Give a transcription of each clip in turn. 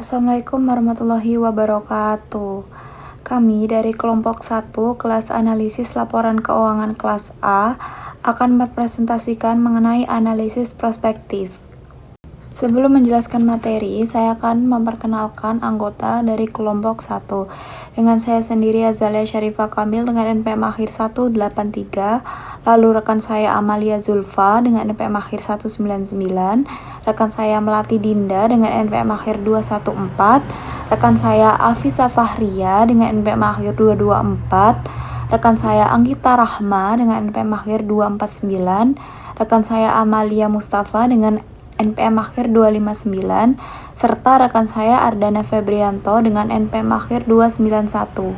Assalamualaikum warahmatullahi wabarakatuh. Kami dari kelompok 1 kelas analisis laporan keuangan kelas A akan mempresentasikan mengenai analisis prospektif. Sebelum menjelaskan materi, saya akan memperkenalkan anggota dari kelompok 1. Dengan saya sendiri Azalia Syarifah Kamil dengan NPM akhir 183, lalu rekan saya Amalia Zulfa dengan NPM akhir 199, rekan saya Melati Dinda dengan NPM akhir 214, rekan saya Afisa Fahria dengan NPM akhir 224, rekan saya Anggita Rahma dengan NPM akhir 249, rekan saya Amalia Mustafa dengan NPM akhir 259, serta rekan saya Ardana Febrianto dengan NPM akhir 291.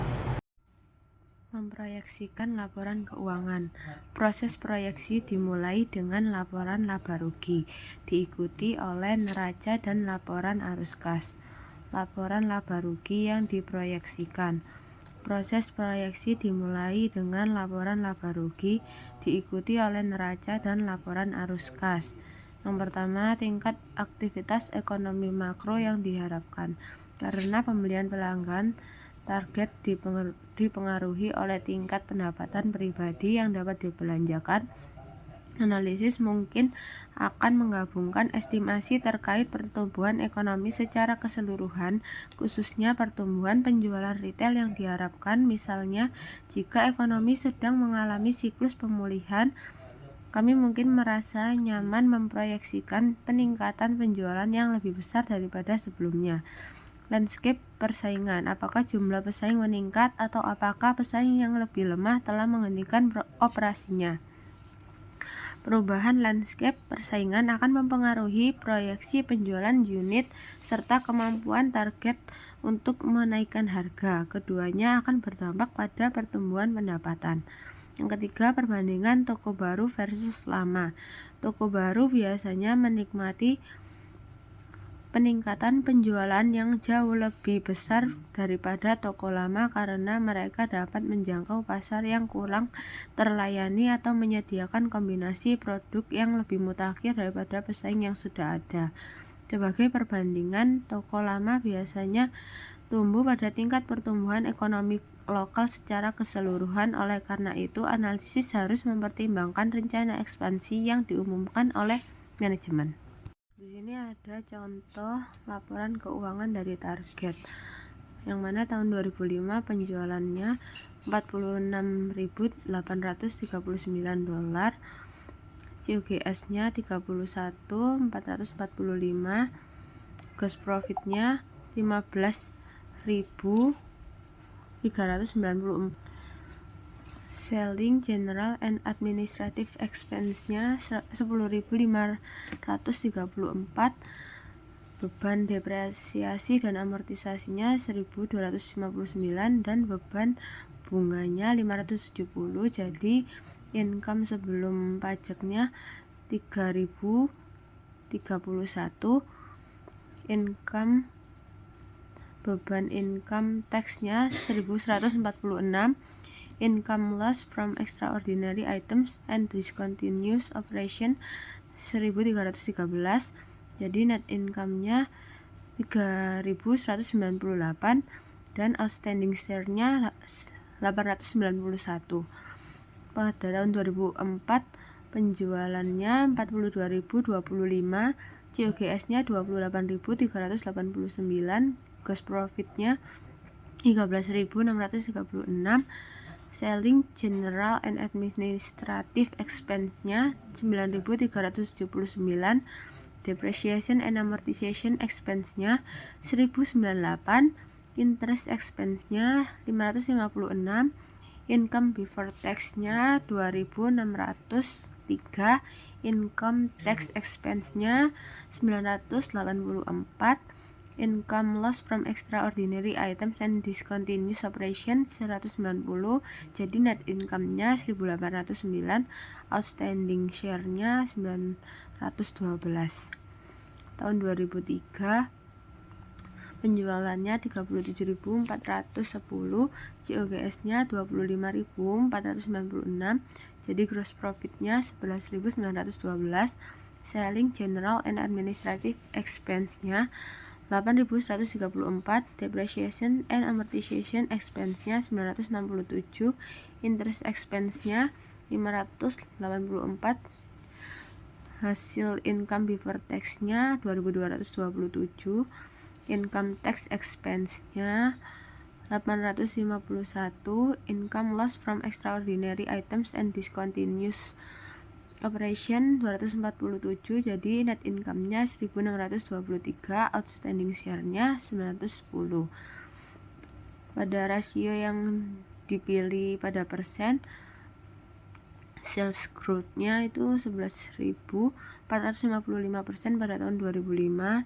Memproyeksikan laporan keuangan. Proses proyeksi dimulai dengan laporan laba rugi, diikuti oleh neraca dan laporan arus kas. Laporan laba rugi yang diproyeksikan. Proses proyeksi dimulai dengan laporan laba rugi, diikuti oleh neraca dan laporan arus kas. Yang pertama, tingkat aktivitas ekonomi makro yang diharapkan. Karena pembelian pelanggan, target dipengaruhi oleh tingkat pendapatan pribadi yang dapat dibelanjakan. Analisis mungkin akan menggabungkan estimasi terkait pertumbuhan ekonomi secara keseluruhan, khususnya pertumbuhan penjualan retail yang diharapkan. Misalnya, jika ekonomi sedang mengalami siklus pemulihan, kami mungkin merasa nyaman memproyeksikan peningkatan penjualan yang lebih besar daripada sebelumnya. Landscape persaingan, apakah jumlah pesaing meningkat atau apakah pesaing yang lebih lemah telah menghentikan operasinya? Perubahan landscape persaingan akan mempengaruhi proyeksi penjualan unit serta kemampuan target untuk menaikkan harga. Keduanya akan berdampak pada pertumbuhan pendapatan. Yang ketiga, perbandingan toko baru versus lama. Toko baru biasanya menikmati peningkatan penjualan yang jauh lebih besar daripada toko lama karena mereka dapat menjangkau pasar yang kurang terlayani atau menyediakan kombinasi produk yang lebih mutakhir daripada pesaing yang sudah ada. Sebagai perbandingan, toko lama biasanya tumbuh pada tingkat pertumbuhan ekonomi lokal secara keseluruhan. Oleh karena itu, analisis harus mempertimbangkan rencana ekspansi yang diumumkan oleh manajemen. Di sini ada contoh laporan keuangan dari target, yang mana tahun 2005 penjualannya 46.839 dolar, COGS-nya 31.445, gross profit-nya 15.394, selling, general, and administrative expense-nya 10.534, beban depresiasi dan amortisasinya 1.259, dan beban bunganya 570. Jadi income sebelum pajaknya 3.031, income beban income tax-nya 1.146, income loss from extraordinary items and discontinued operation 1.313. Jadi net income-nya 3.198 dan outstanding share-nya 891. Pada tahun 2004 penjualannya 42.025, COGS-nya 28.389, gross profit-nya 13.636, selling, general, and administrative expense-nya 9.379, depreciation and amortization expense-nya 1.098, interest expense-nya 556, income before tax-nya 2.603, income tax expense-nya 984, income loss from extraordinary items and discontinued operation 190. Jadi net income-nya 1.809, outstanding share-nya 912. Tahun 2003 penjualannya 37.410, COGS-nya 25.496, jadi gross profit-nya 11.912, selling, general, and administrative expense-nya 8.134, depreciation and amortization expense-nya 967, interest expense-nya 584, hasil income before tax-nya 2.227, income tax expense-nya 851, income loss from extraordinary items and discontinuous operation 247, jadi net income-nya 1.623, outstanding share-nya 910. Pada rasio yang dipilih pada persen, sales growth-nya itu 11.455% pada tahun 2005,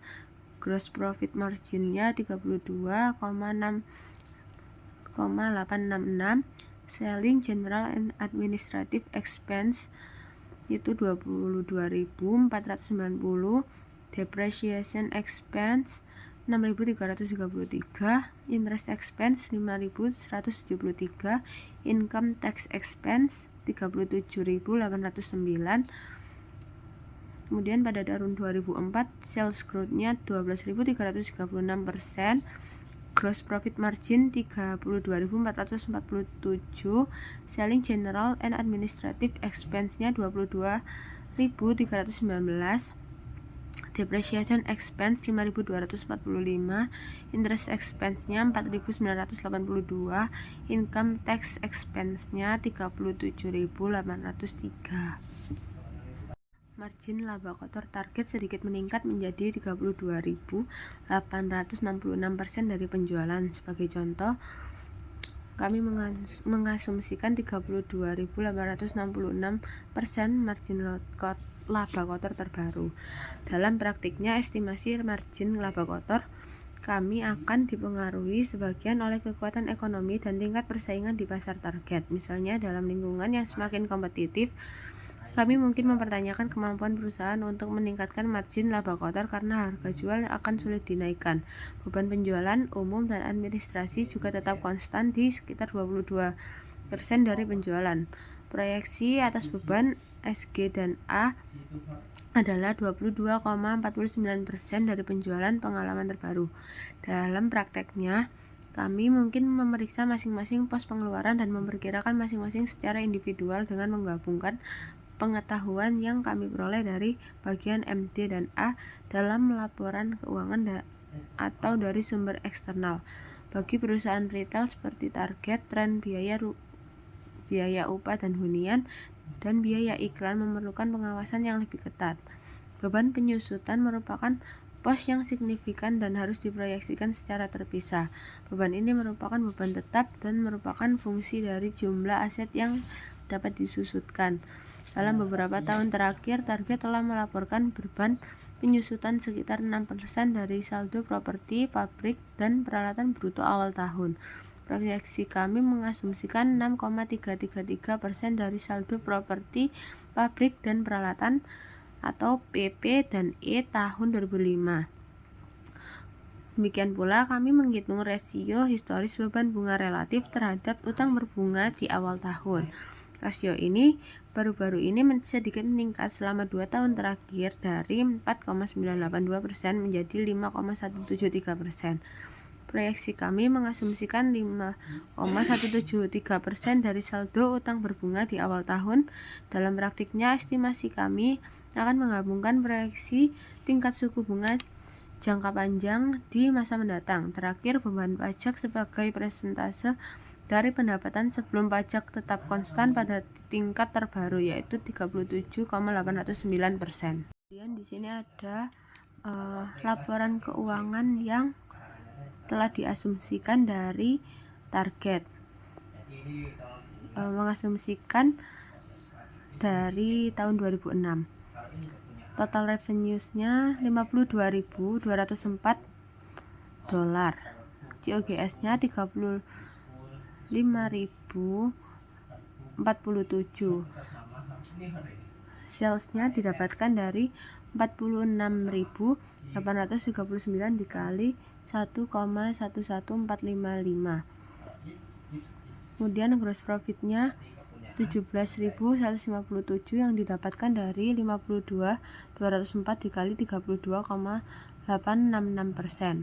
gross profit margin-nya 32,866, selling general and administrative expense itu 22.490, depreciation expense 6.333, interest expense 5.173, income tax expense 37.809. Kemudian pada tahun 2004 sales growth-nya 12.336%, gross profit margin 32.447, selling general and administrative expense-nya 22.319, depreciation expense 5.245, interest expense-nya 4.982, income tax expense-nya 37.803. Margin laba kotor target sedikit meningkat menjadi 32.866% dari penjualan. Sebagai contoh, kami mengasumsikan 32.866% margin laba kotor terbaru. Dalam praktiknya, estimasi margin laba kotor kami akan dipengaruhi sebagian oleh kekuatan ekonomi dan tingkat persaingan di pasar target. Misalnya, dalam lingkungan yang semakin kompetitif, kami mungkin mempertanyakan kemampuan perusahaan untuk meningkatkan margin laba kotor karena harga jual akan sulit dinaikkan. Beban penjualan, umum, dan administrasi juga tetap konstan di sekitar 22% dari penjualan. Proyeksi atas beban SG dan A adalah 22,49% dari penjualan pengalaman terbaru. Dalam prakteknya, kami mungkin memeriksa masing-masing pos pengeluaran dan memperkirakan masing-masing secara individual dengan menggabungkan pengetahuan yang kami peroleh dari bagian MD dan A dalam laporan keuangan atau dari sumber eksternal. Bagi perusahaan retail seperti Target, tren biaya upah dan hunian dan biaya iklan memerlukan pengawasan yang lebih ketat. Beban penyusutan merupakan pos yang signifikan dan harus diproyeksikan secara terpisah. Beban ini merupakan beban tetap dan merupakan fungsi dari jumlah aset yang dapat disusutkan. Dalam beberapa tahun terakhir, Target telah melaporkan beban penyusutan sekitar 6% dari saldo properti, pabrik, dan peralatan bruto awal tahun. Proyeksi kami mengasumsikan 6,333% dari saldo properti, pabrik, dan peralatan atau PP dan E tahun 2005. Demikian pula kami menghitung rasio historis beban bunga relatif terhadap utang berbunga di awal tahun. Rasio ini baru-baru ini sedikit meningkat selama 2 tahun terakhir dari 4,982% menjadi 5,173%. Proyeksi kami mengasumsikan 5,173% dari saldo utang berbunga di awal tahun. Dalam praktiknya, estimasi kami akan menggabungkan proyeksi tingkat suku bunga jangka panjang di masa mendatang. Terakhir, beban pajak sebagai persentase dari pendapatan sebelum pajak tetap konstan pada tingkat terbaru yaitu 37,809%. Kemudian di sini ada laporan keuangan yang telah diasumsikan dari Target. Mengasumsikan dari tahun 2006. Total revenues-nya 52.204 dolar. COGS-nya 35.047. Sales-nya didapatkan dari 46.839 dikali 1,11455. Kemudian gross profit-nya 17.157 yang didapatkan dari 52.204 dikali 32,866. 866%.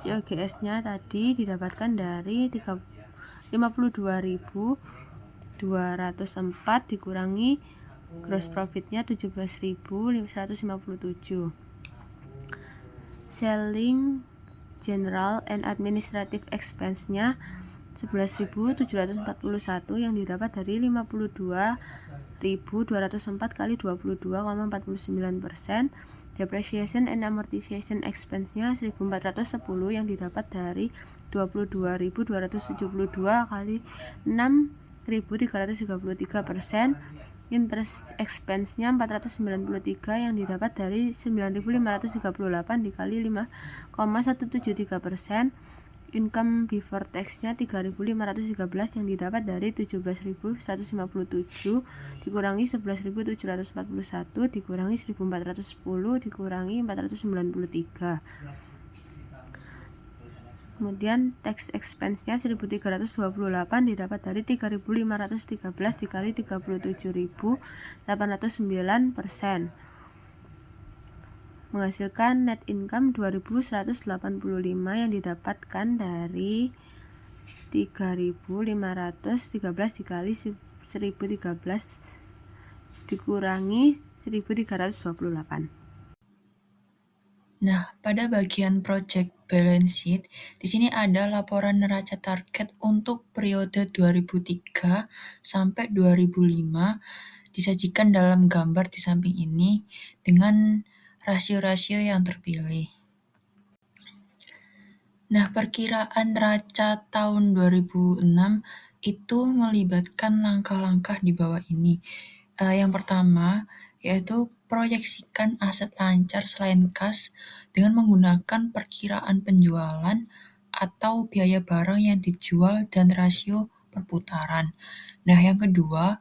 COGS-nya tadi didapatkan dari 52.204 dikurangi gross profit-nya 17.157. Selling General and Administrative Expense-nya 11.741 yang didapat dari 52.204 kali 22,49%. Depreciation and Amortization Expense-nya 1.410 yang didapat dari 22.272 kali 6.333%. Interest expense-nya 493 yang didapat dari 9.538 dikali 5,173%. Income before tax-nya 3.513 yang didapat dari 17.157 dikurangi 11.741 dikurangi 1.410 dikurangi 493. Kemudian tax expense-nya 1.328 didapat dari 3.513 dikali 37.809%. Menghasilkan net income 2.185 yang didapatkan dari 3.513 dikali 1.013 dikurangi 1.328. Nah, pada bagian project balance sheet, di sini ada laporan neraca target untuk periode 2003 sampai 2005 disajikan dalam gambar di samping ini dengan rasio-rasio yang terpilih. Nah, perkiraan neraca tahun 2006 itu melibatkan langkah-langkah di bawah ini. Yang pertama, yaitu proyeksikan aset lancar selain kas dengan menggunakan perkiraan penjualan atau biaya barang yang dijual dan rasio perputaran. Nah, yang kedua,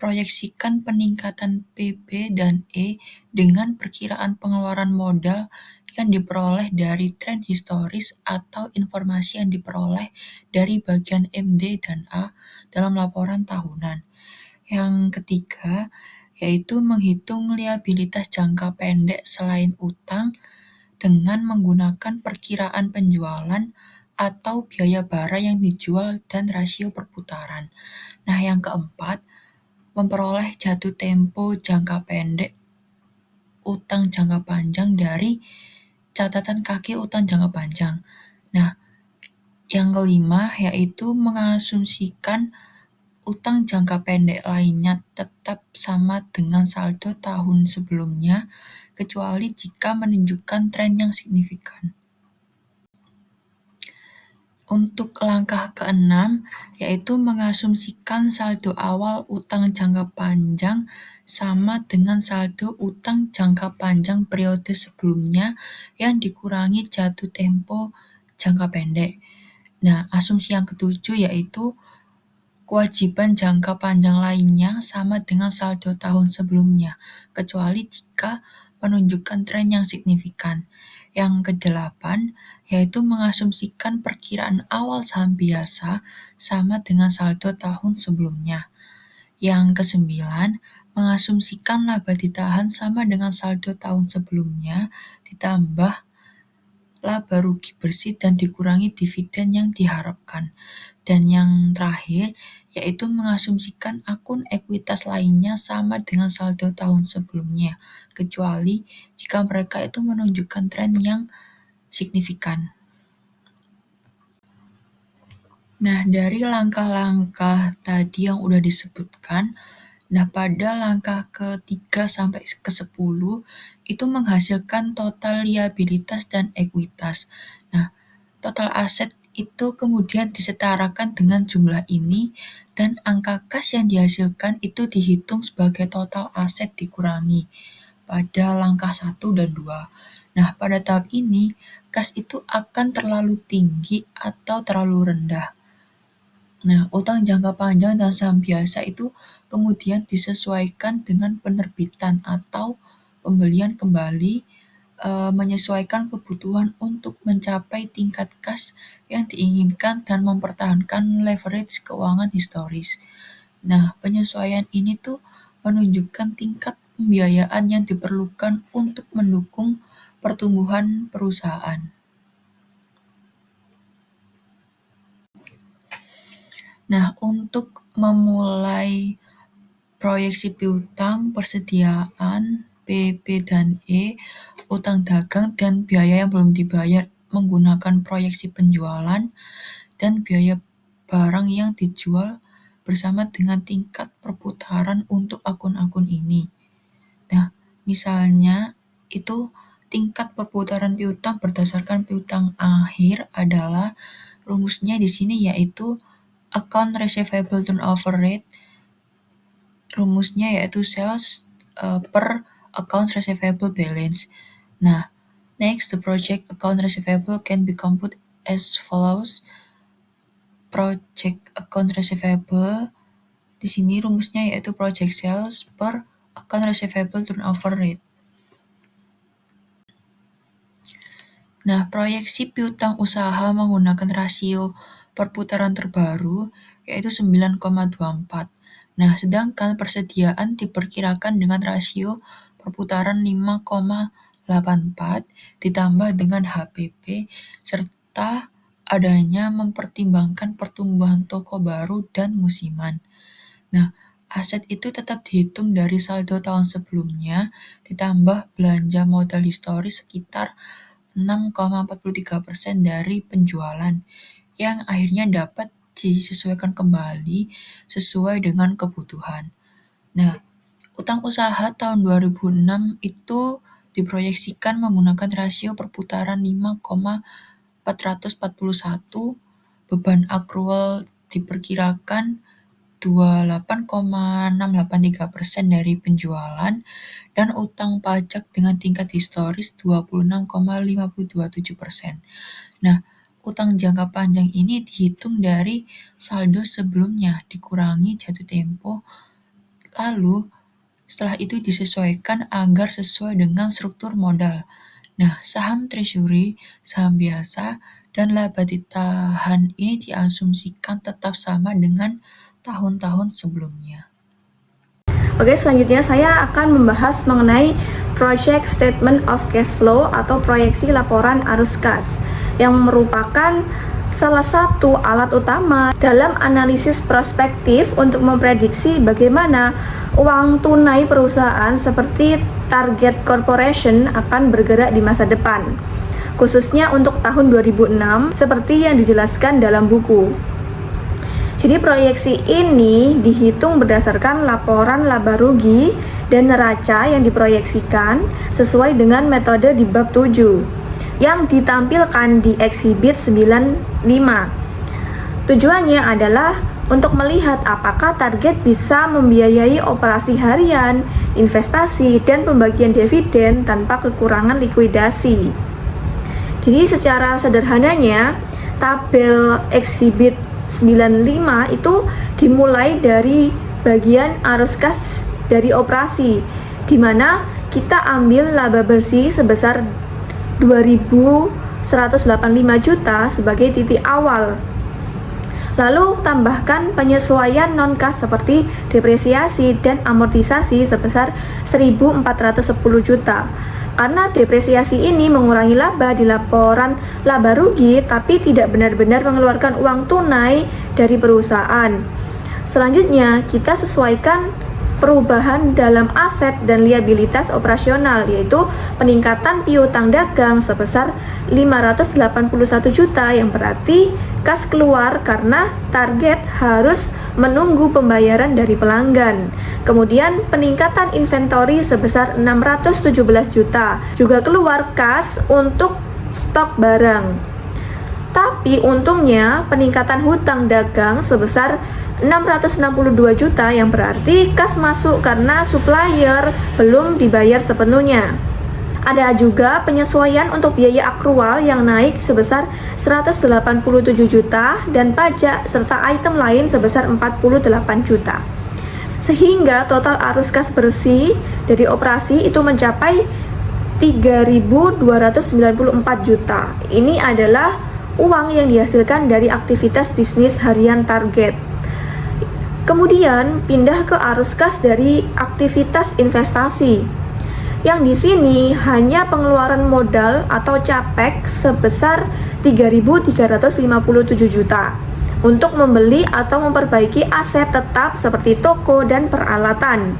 proyeksikan peningkatan PB dan E dengan perkiraan pengeluaran modal yang diperoleh dari tren historis atau informasi yang diperoleh dari bagian MD dan A dalam laporan tahunan. Yang ketiga, yaitu menghitung liabilitas jangka pendek selain utang dengan menggunakan perkiraan penjualan atau biaya barang yang dijual dan rasio perputaran. Nah, yang keempat, memperoleh jatuh tempo jangka pendek utang jangka panjang dari catatan kaki utang jangka panjang. Nah, yang kelima yaitu mengasumsikan utang jangka pendek lainnya tetap sama dengan saldo tahun sebelumnya, kecuali jika menunjukkan tren yang signifikan. Untuk langkah keenam, yaitu mengasumsikan saldo awal utang jangka panjang sama dengan saldo utang jangka panjang periode sebelumnya yang dikurangi jatuh tempo jangka pendek. Nah, asumsi yang ketujuh yaitu kewajiban jangka panjang lainnya sama dengan saldo tahun sebelumnya, kecuali jika menunjukkan tren yang signifikan. Yang kedelapan, yaitu mengasumsikan perkiraan awal saham biasa sama dengan saldo tahun sebelumnya. Yang kesembilan, mengasumsikan laba ditahan sama dengan saldo tahun sebelumnya, ditambah laba rugi bersih dan dikurangi dividen yang diharapkan. Dan yang terakhir, yaitu mengasumsikan akun ekuitas lainnya sama dengan saldo tahun sebelumnya, kecuali jika mereka itu menunjukkan tren yang signifikan. Nah, dari langkah-langkah tadi yang udah disebutkan, nah pada langkah ke-3 sampai ke-10 itu menghasilkan total liabilitas dan ekuitas. Nah, total aset itu kemudian disetarakan dengan jumlah ini dan angka kas yang dihasilkan itu dihitung sebagai total aset dikurangi pada langkah 1 dan 2. Nah, pada tahap ini kas itu akan terlalu tinggi atau terlalu rendah. Nah, utang jangka panjang dan saham biasa itu kemudian disesuaikan dengan penerbitan atau pembelian kembali menyesuaikan kebutuhan untuk mencapai tingkat kas yang diinginkan dan mempertahankan leverage keuangan historis. Nah, penyesuaian ini tuh menunjukkan tingkat pembiayaan yang diperlukan untuk mendukung pertumbuhan perusahaan. Nah, untuk memulai proyeksi piutang, persediaan, P, P, dan E, utang dagang dan biaya yang belum dibayar menggunakan proyeksi penjualan, dan biaya barang yang dijual bersama dengan tingkat perputaran untuk akun-akun ini. Nah, misalnya itu tingkat perputaran piutang berdasarkan piutang akhir adalah rumusnya di sini yaitu account receivable turnover rate. Rumusnya yaitu sales per account receivable balance. Nah, next, the project account receivable can be computed as follows. Project account receivable di sini rumusnya yaitu project sales per account receivable turnover rate. Nah, proyeksi piutang usaha menggunakan rasio perputaran terbaru yaitu 9,24. Nah, sedangkan persediaan diperkirakan dengan rasio perputaran 5,84 ditambah dengan HPP serta adanya mempertimbangkan pertumbuhan toko baru dan musiman. Nah, aset itu tetap dihitung dari saldo tahun sebelumnya ditambah belanja modal historis sekitar 6,43% dari penjualan yang akhirnya dapat disesuaikan kembali sesuai dengan kebutuhan. Nah, utang usaha tahun 2006 itu diproyeksikan menggunakan rasio perputaran 5,441, beban akrual diperkirakan 28,683% dari penjualan, dan utang pajak dengan tingkat historis 26,527%. Nah, utang jangka panjang ini dihitung dari saldo sebelumnya dikurangi jatuh tempo, lalu setelah itu disesuaikan agar sesuai dengan struktur modal. Nah, saham treasury, saham biasa, dan laba ditahan ini diasumsikan tetap sama dengan tahun-tahun sebelumnya. Oke, selanjutnya saya akan membahas mengenai Project Statement of Cash Flow atau proyeksi laporan arus kas yang merupakan salah satu alat utama dalam analisis prospektif untuk memprediksi bagaimana uang tunai perusahaan seperti target corporation akan bergerak di masa depan, khususnya untuk tahun 2006 seperti yang dijelaskan dalam buku. Jadi proyeksi ini dihitung berdasarkan laporan laba rugi dan neraca yang diproyeksikan sesuai dengan metode di bab 7 yang ditampilkan di eksibit 95. Tujuannya adalah untuk melihat apakah target bisa membiayai operasi harian, investasi, dan pembagian dividen tanpa kekurangan likuidasi. Jadi secara sederhananya, tabel eksibit 95 itu dimulai dari bagian arus kas dari operasi, di mana kita ambil laba bersih sebesar 2.185 juta sebagai titik awal. Lalu tambahkan penyesuaian non-kas seperti depresiasi dan amortisasi sebesar 1.410 juta. Karena depresiasi ini mengurangi laba di laporan laba rugi tapi tidak benar-benar mengeluarkan uang tunai dari perusahaan. Selanjutnya, kita sesuaikan perubahan dalam aset dan liabilitas operasional, yaitu peningkatan piutang dagang sebesar 581 juta yang berarti kas keluar karena target harus menunggu pembayaran dari pelanggan. Kemudian peningkatan inventory sebesar 617 juta, juga keluar kas untuk stok barang. Tapi untungnya peningkatan hutang dagang sebesar 662 juta yang berarti kas masuk karena supplier belum dibayar sepenuhnya. Ada juga penyesuaian untuk biaya akrual yang naik sebesar 187 juta dan pajak serta item lain sebesar 48 juta. Sehingga total arus kas bersih dari operasi itu mencapai 3.294 juta. Ini adalah uang yang dihasilkan dari aktivitas bisnis harian target. Kemudian pindah ke arus kas dari aktivitas investasi. Yang di sini hanya pengeluaran modal atau CAPEX sebesar 3.357 juta untuk membeli atau memperbaiki aset tetap seperti toko dan peralatan.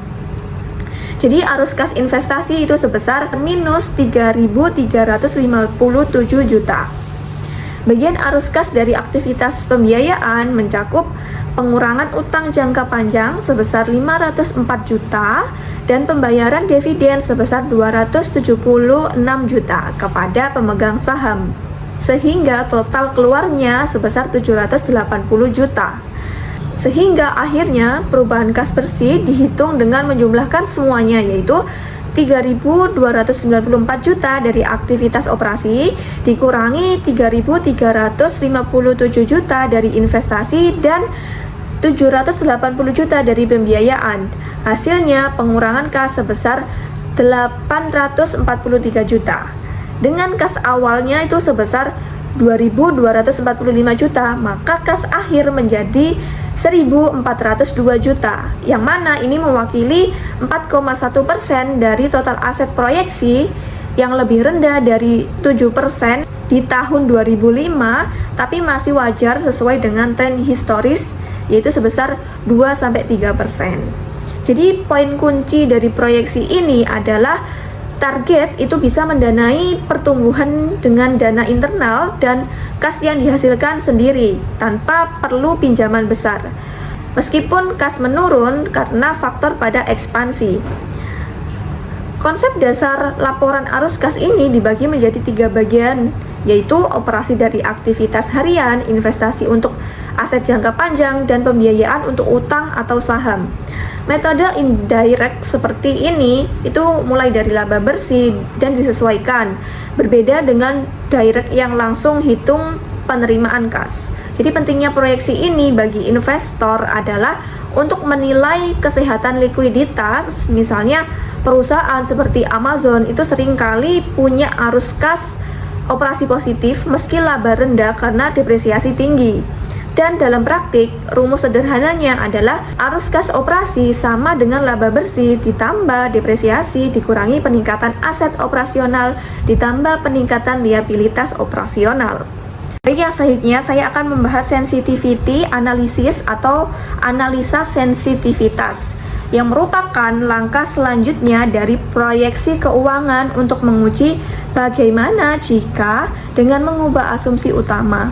Jadi arus kas investasi itu sebesar minus 3.357 juta. Bagian arus kas dari aktivitas pembiayaan mencakup pengurangan utang jangka panjang sebesar 504 juta dan pembayaran dividen sebesar 276 juta kepada pemegang saham, sehingga total keluarnya sebesar 780 juta. Sehingga akhirnya perubahan kas bersih dihitung dengan menjumlahkan semuanya, yaitu 3.294 juta dari aktivitas operasi dikurangi 3.357 juta dari investasi dan 780 juta dari pembiayaan. Hasilnya pengurangan kas sebesar 843 juta. Dengan kas awalnya itu sebesar 2.245 juta, maka kas akhir menjadi 1.402 juta, yang mana ini mewakili 4,1% dari total aset proyeksi yang lebih rendah dari 7% di tahun 2005, tapi masih wajar sesuai dengan tren historis, yaitu sebesar 2-3%. Jadi poin kunci dari proyeksi ini adalah target itu bisa mendanai pertumbuhan dengan dana internal dan kas yang dihasilkan sendiri tanpa perlu pinjaman besar. Meskipun kas menurun karena faktor pada ekspansi. Konsep dasar laporan arus kas ini dibagi menjadi 3 bagian, yaitu operasi dari aktivitas harian, investasi untuk aset jangka panjang, dan pembiayaan untuk utang atau saham. Metode indirect seperti ini itu mulai dari laba bersih dan disesuaikan, berbeda dengan direct yang langsung hitung penerimaan kas. Jadi pentingnya proyeksi ini bagi investor adalah untuk menilai kesehatan likuiditas. Misalnya perusahaan seperti Amazon itu seringkali punya arus kas operasi positif meski laba rendah karena depresiasi tinggi. Dan dalam praktik, rumus sederhananya adalah arus kas operasi sama dengan laba bersih ditambah depresiasi dikurangi peningkatan aset operasional ditambah peningkatan liabilitas operasional. Baik, yang selanjutnya saya akan membahas sensitivity analysis atau analisa sensitivitas, yang merupakan langkah selanjutnya dari proyeksi keuangan untuk menguji bagaimana jika dengan mengubah asumsi utama,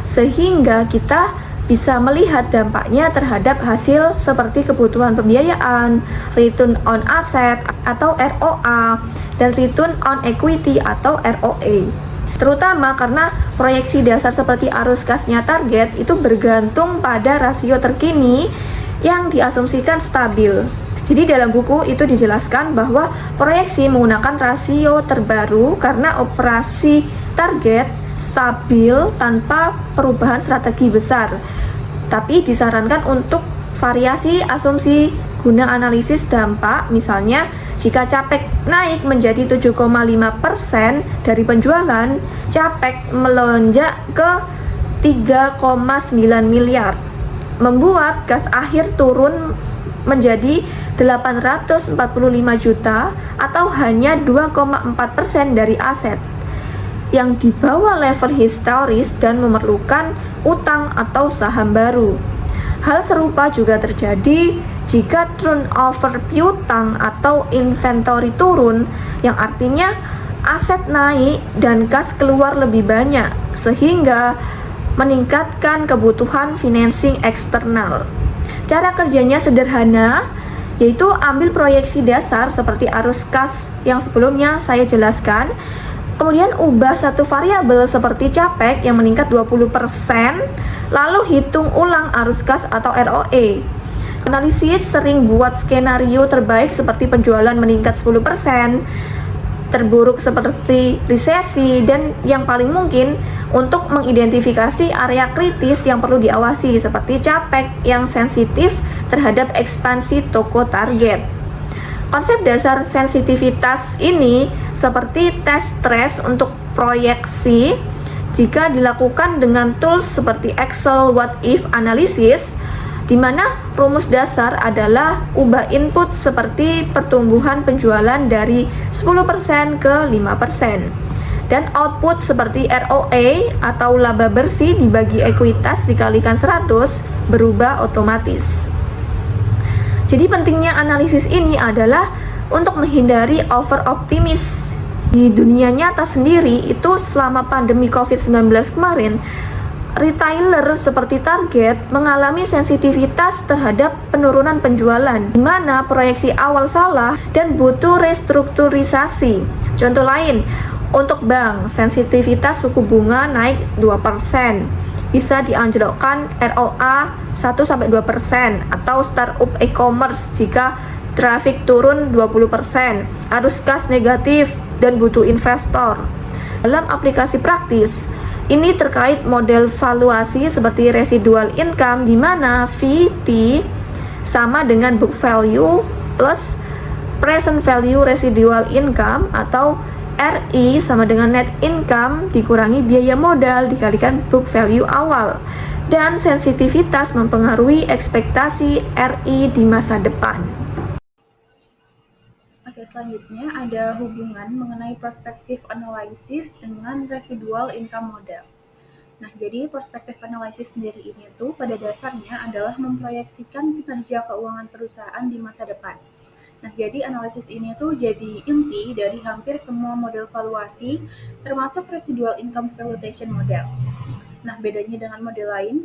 sehingga kita bisa melihat dampaknya terhadap hasil seperti kebutuhan pembiayaan, return on asset atau ROA, dan return on equity atau ROE. Terutama karena proyeksi dasar seperti arus kasnya target itu bergantung pada rasio terkini yang diasumsikan stabil. Jadi dalam buku itu dijelaskan bahwa proyeksi menggunakan rasio terbaru karena operasi target stabil tanpa perubahan strategi besar, tapi disarankan untuk variasi asumsi guna analisis dampak. Misalnya jika CAPEX naik menjadi 7,5% dari penjualan, CAPEX melonjak ke 3,9 miliar, membuat kas akhir turun menjadi 845 juta atau hanya 2,4% dari aset yang di bawah level historis dan memerlukan utang atau saham baru. Hal serupa juga terjadi jika turnover piutang atau inventory turun, yang artinya aset naik dan kas keluar lebih banyak, sehingga meningkatkan kebutuhan financing eksternal. Cara kerjanya sederhana, yaitu ambil proyeksi dasar seperti arus kas yang sebelumnya saya jelaskan, kemudian ubah satu variabel seperti CAPEX yang meningkat 20%, lalu hitung ulang arus kas atau ROE. Analisis sering buat skenario terbaik seperti penjualan meningkat 10%, terburuk seperti resesi, dan yang paling mungkin untuk mengidentifikasi area kritis yang perlu diawasi seperti CAPEX yang sensitif terhadap ekspansi toko target. Konsep dasar sensitivitas ini seperti tes stres untuk proyeksi jika dilakukan dengan tools seperti Excel what if analysis, di mana rumus dasar adalah ubah input seperti pertumbuhan penjualan dari 10% ke 5%. Dan output seperti ROA atau laba bersih dibagi ekuitas dikalikan 100 berubah otomatis. Jadi pentingnya analisis ini adalah untuk menghindari over optimis. Di dunia nyata sendiri itu selama pandemi COVID-19 kemarin, retailer seperti Target mengalami sensitivitas terhadap penurunan penjualan, di mana proyeksi awal salah dan butuh restrukturisasi. Contoh lain, untuk bank, sensitivitas suku bunga naik 2%, bisa dianjlokkan ROA 1-2%, atau startup e-commerce jika traffic turun 20%, arus kas negatif, dan butuh investor. Dalam aplikasi praktis, ini terkait model valuasi seperti residual income, di mana VT sama dengan book value plus present value residual income, atau RI sama dengan net income dikurangi biaya modal dikalikan book value awal. Dan sensitivitas mempengaruhi ekspektasi RI di masa depan. Oke, selanjutnya ada hubungan mengenai prospective analysis dengan residual income model. Nah, jadi prospective analysis sendiri ini tuh pada dasarnya adalah memproyeksikan kinerja keuangan perusahaan di masa depan. Nah, jadi analisis ini tuh jadi inti dari hampir semua model valuasi, termasuk residual income valuation model. Nah, bedanya dengan model lain,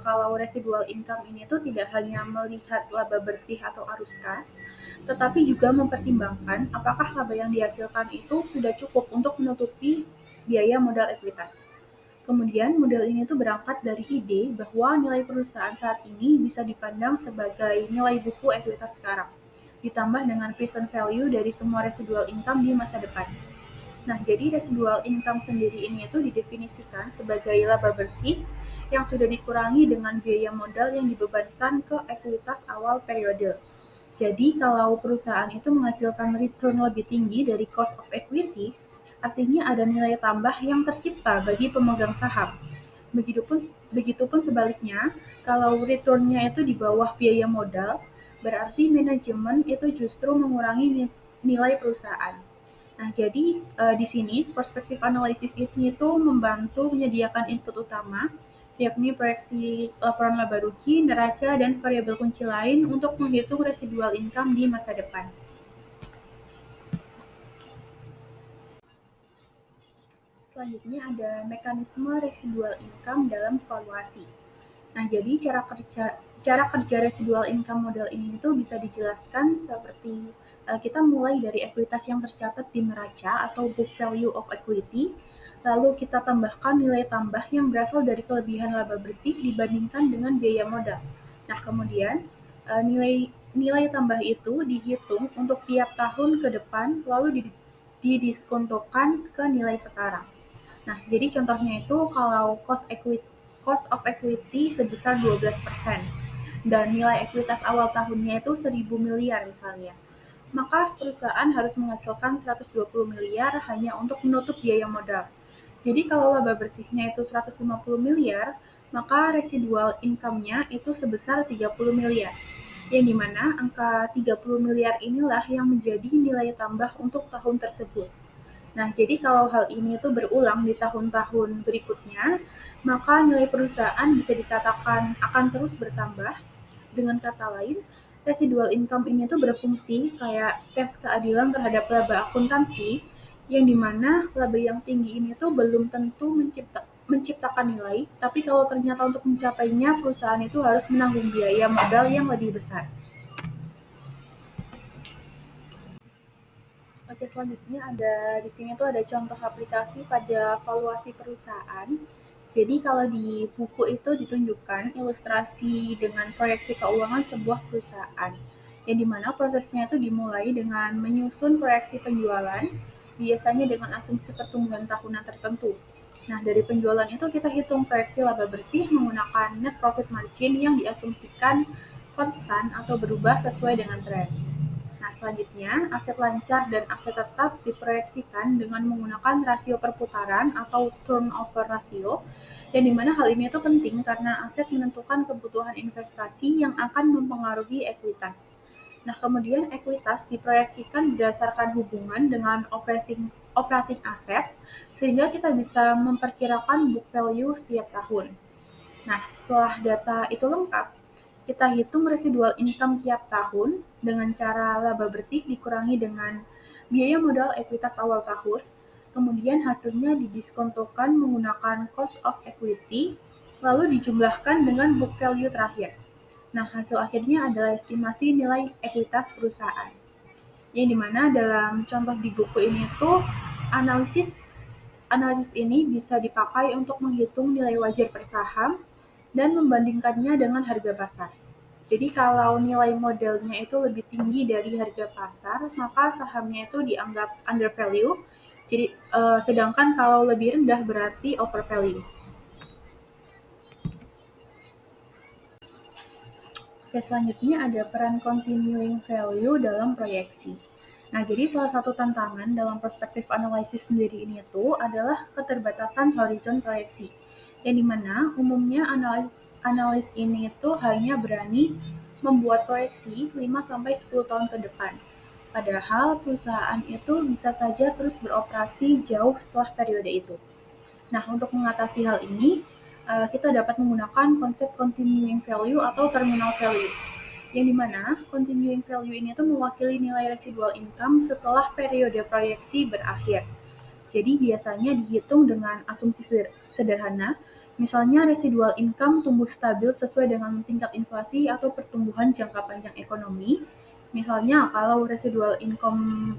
kalau residual income ini tuh tidak hanya melihat laba bersih atau arus kas, tetapi juga mempertimbangkan apakah laba yang dihasilkan itu sudah cukup untuk menutupi biaya modal ekuitas. Kemudian model ini tuh berangkat dari ide bahwa nilai perusahaan saat ini bisa dipandang sebagai nilai buku ekuitas sekarang, ditambah dengan present value dari semua residual income di masa depan. Nah, jadi residual income sendiri ini itu didefinisikan sebagai laba bersih yang sudah dikurangi dengan biaya modal yang dibebankan ke ekuitas awal periode. Jadi, kalau perusahaan itu menghasilkan return lebih tinggi dari cost of equity, artinya ada nilai tambah yang tercipta bagi pemegang saham. Begitupun sebaliknya, kalau return-nya itu di bawah biaya modal, berarti manajemen itu justru mengurangi nilai perusahaan. Nah, jadi di sini perspektif analisis ini itu membantu menyediakan input utama, yakni proyeksi laporan laba rugi, neraca, dan variabel kunci lain untuk menghitung residual income di masa depan. Selanjutnya ada mekanisme residual income dalam valuasi. Nah, jadi cara kerja residual income model ini itu bisa dijelaskan seperti kita mulai dari ekuitas yang tercatat di neraca atau book value of equity, lalu kita tambahkan nilai tambah yang berasal dari kelebihan laba bersih dibandingkan dengan biaya modal. Nah, kemudian nilai tambah itu dihitung untuk tiap tahun ke depan, lalu didiskontokan ke nilai sekarang. Nah, jadi contohnya itu kalau cost of equity sebesar 12% dan nilai ekuitas awal tahunnya itu 1.000 miliar misalnya, maka perusahaan harus menghasilkan 120 miliar hanya untuk menutup biaya modal. Jadi kalau laba bersihnya itu 150 miliar, maka residual income-nya itu sebesar 30 miliar. Yang dimana angka 30 miliar inilah yang menjadi nilai tambah untuk tahun tersebut. Nah, jadi kalau hal ini tuh berulang di tahun-tahun berikutnya, maka nilai perusahaan bisa dikatakan akan terus bertambah. Dengan kata lain, residual income ini tuh berfungsi kayak tes keadilan terhadap laba akuntansi, yang dimana laba yang tinggi ini tuh belum tentu menciptakan nilai, tapi kalau ternyata untuk mencapainya, perusahaan itu harus menanggung biaya modal yang lebih besar. Oke, selanjutnya di sini tuh ada contoh aplikasi pada valuasi perusahaan. Jadi kalau di buku itu ditunjukkan ilustrasi dengan proyeksi keuangan sebuah perusahaan, yang dimana prosesnya itu dimulai dengan menyusun proyeksi penjualan, biasanya dengan asumsi pertumbuhan tahunan tertentu. Nah, dari penjualan itu kita hitung proyeksi laba bersih menggunakan net profit margin yang diasumsikan konstan atau berubah sesuai dengan tren. Nah, selanjutnya, aset lancar dan aset tetap diproyeksikan dengan menggunakan rasio perputaran atau turnover ratio, yang dimana hal ini itu penting karena aset menentukan kebutuhan investasi yang akan mempengaruhi ekuitas. Nah, kemudian ekuitas diproyeksikan berdasarkan hubungan dengan operating aset, sehingga kita bisa memperkirakan book value setiap tahun. Nah, setelah data itu lengkap, kita hitung residual income tiap tahun dengan cara laba bersih dikurangi dengan biaya modal ekuitas awal tahun, kemudian hasilnya didiskontokan menggunakan cost of equity, lalu dijumlahkan dengan book value terakhir. Nah, hasil akhirnya adalah estimasi nilai ekuitas perusahaan. Yang dimana dalam contoh di buku ini tuh analisis analisis ini bisa dipakai untuk menghitung nilai wajar per saham dan membandingkannya dengan harga pasar. Jadi kalau nilai modelnya itu lebih tinggi dari harga pasar, maka sahamnya itu dianggap undervalue. Jadi sedangkan kalau lebih rendah berarti overvalue. Oke, selanjutnya ada peran continuing value dalam proyeksi. Nah, jadi salah satu tantangan dalam perspektif analisis sendiri ini tuh adalah keterbatasan horizon proyeksi. Yang dimana umumnya analis ini itu hanya berani membuat proyeksi 5-10 tahun ke depan. Padahal perusahaan itu bisa saja terus beroperasi jauh setelah periode itu. Nah, untuk mengatasi hal ini, kita dapat menggunakan konsep continuing value atau terminal value. Yang dimana continuing value ini tuh mewakili nilai residual income setelah periode proyeksi berakhir. Jadi biasanya dihitung dengan asumsi sederhana, misalnya residual income tumbuh stabil sesuai dengan tingkat inflasi atau pertumbuhan jangka panjang ekonomi. Misalnya kalau residual income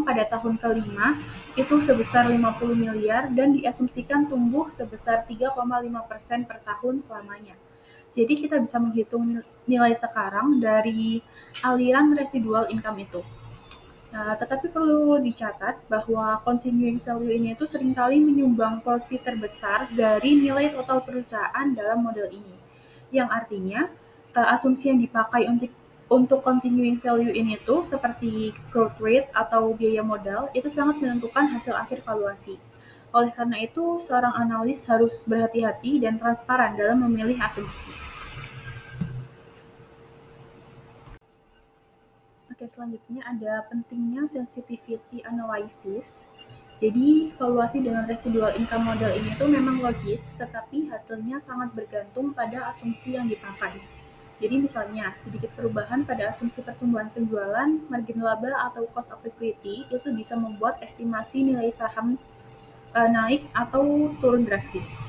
pada tahun kelima itu sebesar 50 miliar dan diasumsikan tumbuh sebesar 3,5% per tahun selamanya. Jadi kita bisa menghitung nilai sekarang dari aliran residual income itu. Nah, tetapi perlu dicatat bahwa continuing value ini itu seringkali menyumbang porsi terbesar dari nilai total perusahaan dalam model ini. Yang artinya, asumsi yang dipakai untuk continuing value ini tuh seperti growth rate atau biaya modal itu sangat menentukan hasil akhir valuasi. Oleh karena itu, seorang analis harus berhati-hati dan transparan dalam memilih asumsi. Oke, selanjutnya ada pentingnya sensitivity analysis. Jadi, valuasi dengan residual income model ini tuh memang logis, tetapi hasilnya sangat bergantung pada asumsi yang dipakai. Jadi misalnya, sedikit perubahan pada asumsi pertumbuhan penjualan, margin laba, atau cost of equity itu bisa membuat estimasi nilai saham naik atau turun drastis.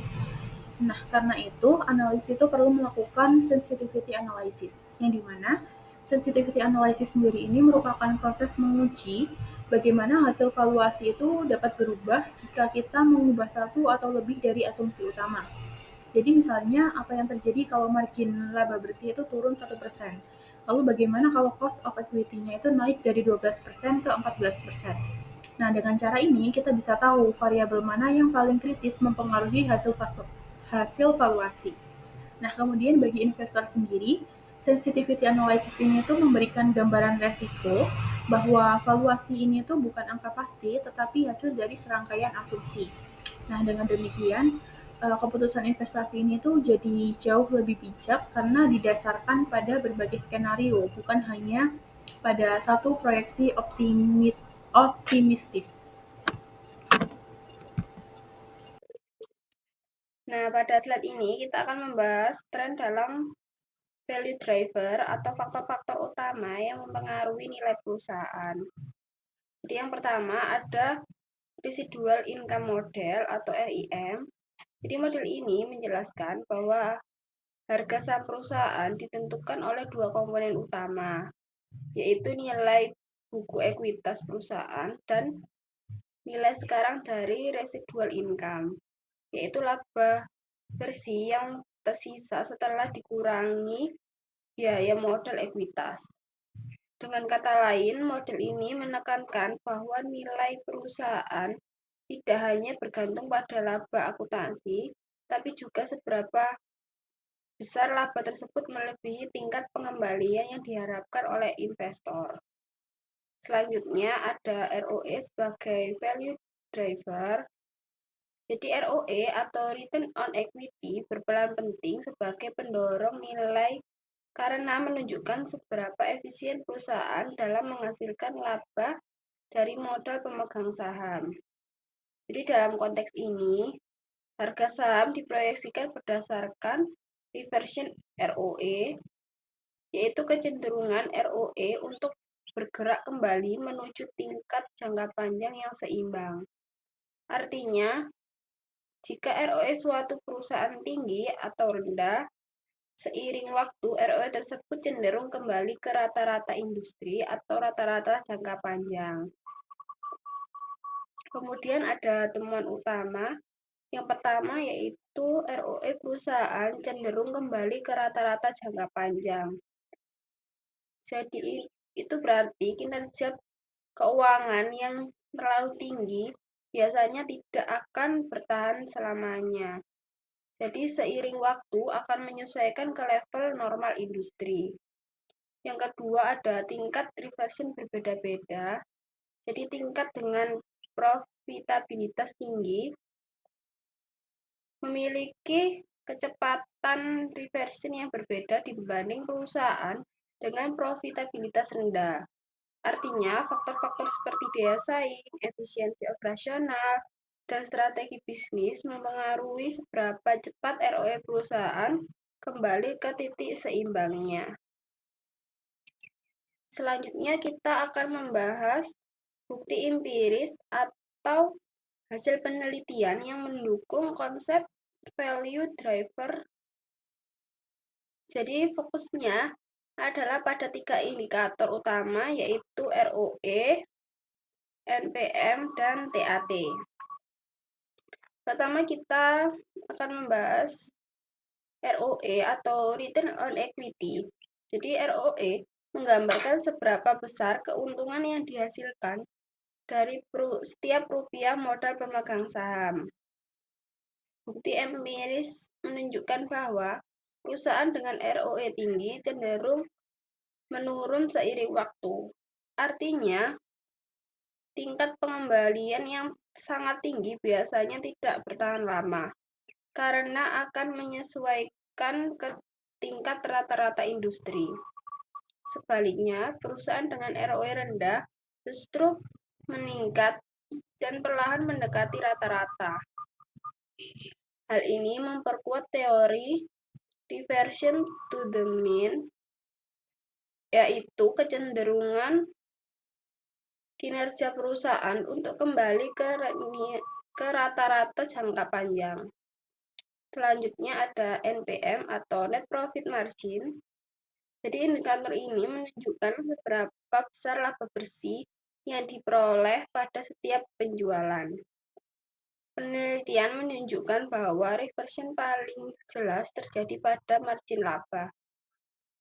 Nah, karena itu, analis itu perlu melakukan sensitivity analysis, yang dimana sensitivity analysis sendiri ini merupakan proses menguji bagaimana hasil valuasi itu dapat berubah jika kita mengubah satu atau lebih dari asumsi utama. Jadi misalnya, apa yang terjadi kalau margin laba bersih itu turun 1%? Lalu bagaimana kalau cost of equity-nya itu naik dari 12% ke 14%? Nah, dengan cara ini kita bisa tahu variabel mana yang paling kritis mempengaruhi hasil valuasi. Nah, kemudian bagi investor sendiri, sensitivity analysis ini itu memberikan gambaran resiko bahwa valuasi ini itu bukan angka pasti, tetapi hasil dari serangkaian asumsi. Nah, dengan demikian, keputusan investasi ini tuh jadi jauh lebih bijak karena didasarkan pada berbagai skenario, bukan hanya pada satu proyeksi optimistis. Nah, pada slide ini kita akan membahas tren dalam value driver atau faktor-faktor utama yang mempengaruhi nilai perusahaan. Jadi yang pertama ada residual income model atau RIM. Jadi model ini menjelaskan bahwa harga saham perusahaan ditentukan oleh dua komponen utama, yaitu nilai buku ekuitas perusahaan dan nilai sekarang dari residual income, yaitu laba bersih yang tersisa setelah dikurangi biaya modal ekuitas. Dengan kata lain, model ini menekankan bahwa nilai perusahaan tidak hanya bergantung pada laba akuntansi, tapi juga seberapa besar laba tersebut melebihi tingkat pengembalian yang diharapkan oleh investor. Selanjutnya ada ROE sebagai value driver. Jadi ROE atau Return on Equity berperan penting sebagai pendorong nilai karena menunjukkan seberapa efisien perusahaan dalam menghasilkan laba dari modal pemegang saham. Jadi dalam konteks ini, harga saham diproyeksikan berdasarkan reversion ROE, yaitu kecenderungan ROE untuk bergerak kembali menuju tingkat jangka panjang yang seimbang. Artinya, jika ROE suatu perusahaan tinggi atau rendah, seiring waktu ROE tersebut cenderung kembali ke rata-rata industri atau rata-rata jangka panjang. Kemudian ada temuan utama. Yang pertama yaitu ROE perusahaan cenderung kembali ke rata-rata jangka panjang. Jadi itu berarti kinerja keuangan yang terlalu tinggi biasanya tidak akan bertahan selamanya. Jadi seiring waktu akan menyesuaikan ke level normal industri. Yang kedua ada tingkat reversion berbeda-beda. Jadi tingkat dengan profitabilitas tinggi memiliki kecepatan reversion yang berbeda dibanding perusahaan dengan profitabilitas rendah. Artinya, faktor-faktor seperti daya saing, efisiensi operasional, dan strategi bisnis mempengaruhi seberapa cepat ROE perusahaan kembali ke titik seimbangnya. Selanjutnya kita akan membahas bukti empiris atau hasil penelitian yang mendukung konsep value driver. Jadi fokusnya adalah pada 3 indikator utama yaitu ROE, NPM, dan TAT. Pertama kita akan membahas ROE atau Return on Equity. Jadi ROE menggambarkan seberapa besar keuntungan yang dihasilkan dari setiap rupiah modal pemegang saham. Bukti empiris menunjukkan bahwa perusahaan dengan ROE tinggi cenderung menurun seiring waktu. Artinya, tingkat pengembalian yang sangat tinggi biasanya tidak bertahan lama, karena akan menyesuaikan ke tingkat rata-rata industri. Sebaliknya, perusahaan dengan ROE rendah justru meningkat dan perlahan mendekati rata-rata. Hal ini memperkuat teori reversion to the mean, yaitu kecenderungan kinerja perusahaan untuk kembali ke rata-rata jangka panjang. Selanjutnya ada NPM atau Net Profit Margin. Jadi indikator ini menunjukkan seberapa besar laba bersih yang diperoleh pada setiap penjualan. Penelitian menunjukkan bahwa reversion paling jelas terjadi pada margin laba.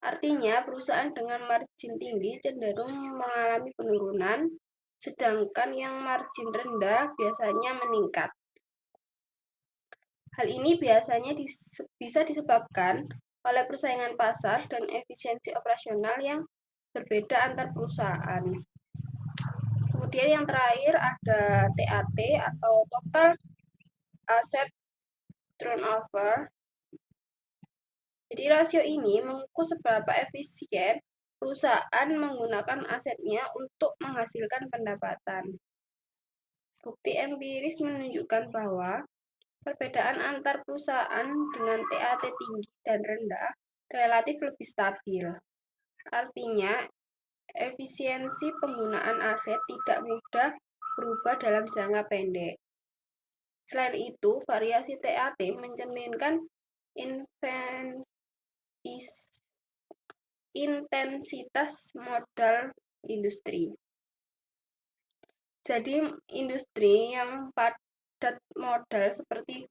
Artinya, perusahaan dengan margin tinggi cenderung mengalami penurunan, sedangkan yang margin rendah biasanya meningkat. Hal ini biasanya bisa disebabkan oleh persaingan pasar dan efisiensi operasional yang berbeda antar perusahaan. Kemudian yang terakhir ada TAT atau Total Asset Turnover. Jadi rasio ini mengukur seberapa efisien perusahaan menggunakan asetnya untuk menghasilkan pendapatan. Bukti empiris menunjukkan bahwa perbedaan antar perusahaan dengan TAT tinggi dan rendah relatif lebih stabil. Artinya, efisiensi penggunaan aset tidak mudah berubah dalam jangka pendek. Selain itu, variasi TAT mencerminkan intensitas modal industri. Jadi, industri yang padat modal seperti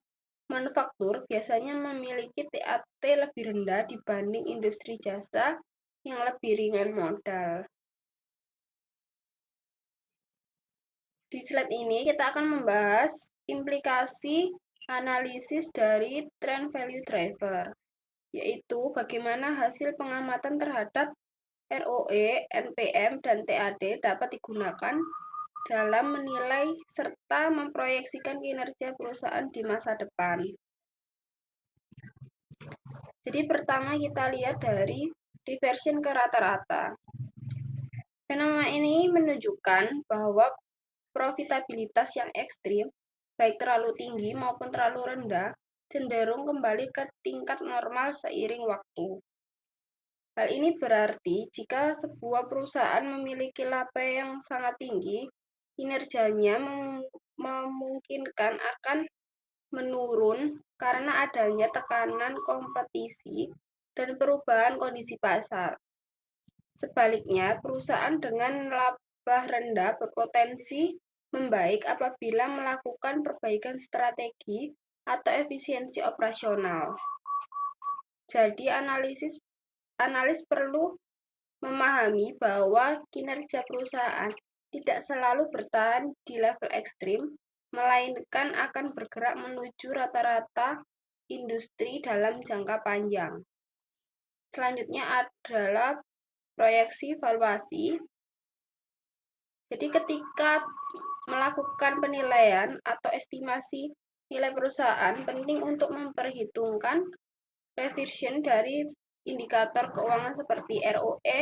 manufaktur biasanya memiliki TAT lebih rendah dibanding industri jasa yang lebih ringan modal. Di slide ini kita akan membahas implikasi analisis dari trend value driver. yaitu bagaimana hasil pengamatan terhadap ROE, NPM, dan TAD dapat digunakan dalam menilai serta memproyeksikan kinerja perusahaan di masa depan. Jadi pertama kita lihat dari reversion ke rata-rata. Fenomena ini menunjukkan bahwa profitabilitas yang ekstrim, baik terlalu tinggi maupun terlalu rendah, cenderung kembali ke tingkat normal seiring waktu. Hal ini berarti jika sebuah perusahaan memiliki laba yang sangat tinggi, kinerjanya memungkinkan akan menurun karena adanya tekanan kompetisi dan perubahan kondisi pasar. Sebaliknya, perusahaan dengan laba rendah berpotensi membaik apabila melakukan perbaikan strategi atau efisiensi operasional. Jadi, analis perlu memahami bahwa kinerja perusahaan tidak selalu bertahan di level ekstrim, melainkan akan bergerak menuju rata-rata industri dalam jangka panjang. Selanjutnya adalah proyeksi valuasi. Jadi ketika melakukan penilaian atau estimasi nilai perusahaan, penting untuk memperhitungkan reversion dari indikator keuangan seperti ROE,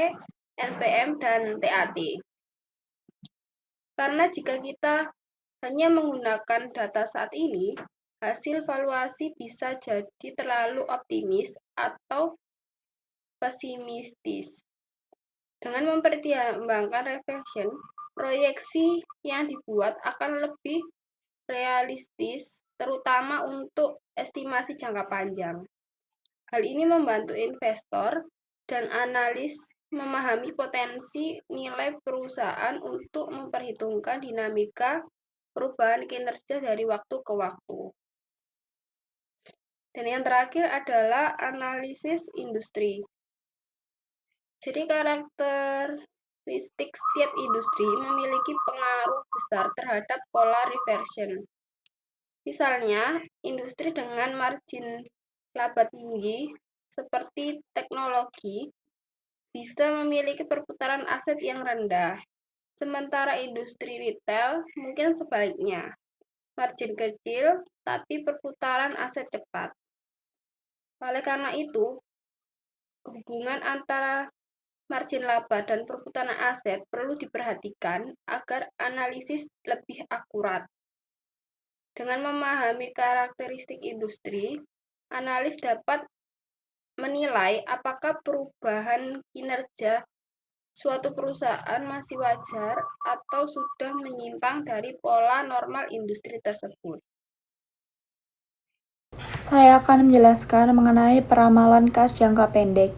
NPM, dan TAD. Karena jika kita hanya menggunakan data saat ini, hasil valuasi bisa jadi terlalu optimis atau pesimistis. Dengan mempertimbangkan reversion, proyeksi yang dibuat akan lebih realistis, terutama untuk estimasi jangka panjang. Hal ini membantu investor dan analis memahami potensi nilai perusahaan untuk memperhitungkan dinamika perubahan kinerja dari waktu ke waktu. Dan yang terakhir adalah analisis industri. Jadi karakteristik setiap industri memiliki pengaruh besar terhadap pola reversion. Misalnya, industri dengan margin laba tinggi seperti teknologi bisa memiliki perputaran aset yang rendah, sementara industri retail mungkin sebaliknya, margin kecil tapi perputaran aset cepat. Oleh karena itu, hubungan antara margin laba dan perputaran aset perlu diperhatikan agar analisis lebih akurat. Dengan memahami karakteristik industri, analis dapat menilai apakah perubahan kinerja suatu perusahaan masih wajar atau sudah menyimpang dari pola normal industri tersebut. Saya akan menjelaskan mengenai peramalan kas jangka pendek.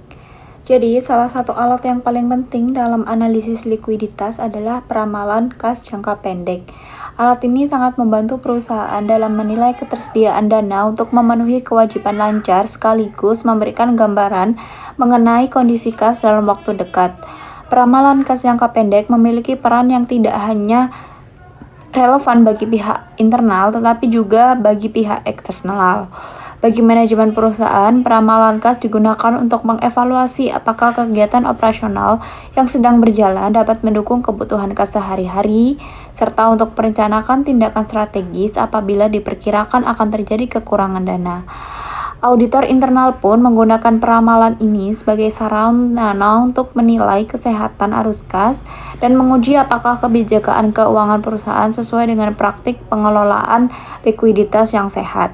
Jadi, salah satu alat yang paling penting dalam analisis likuiditas adalah peramalan kas jangka pendek. Alat ini sangat membantu perusahaan dalam menilai ketersediaan dana untuk memenuhi kewajiban lancar sekaligus memberikan gambaran mengenai kondisi kas dalam waktu dekat. Peramalan kas jangka pendek memiliki peran yang tidak hanya relevan bagi pihak internal tetapi juga bagi pihak eksternal. Bagi manajemen perusahaan, peramalan kas digunakan untuk mengevaluasi apakah kegiatan operasional yang sedang berjalan dapat mendukung kebutuhan kas sehari-hari, serta untuk merencanakan tindakan strategis apabila diperkirakan akan terjadi kekurangan dana. Auditor internal pun menggunakan peramalan ini sebagai sarana untuk menilai kesehatan arus kas dan menguji apakah kebijakan keuangan perusahaan sesuai dengan praktik pengelolaan likuiditas yang sehat.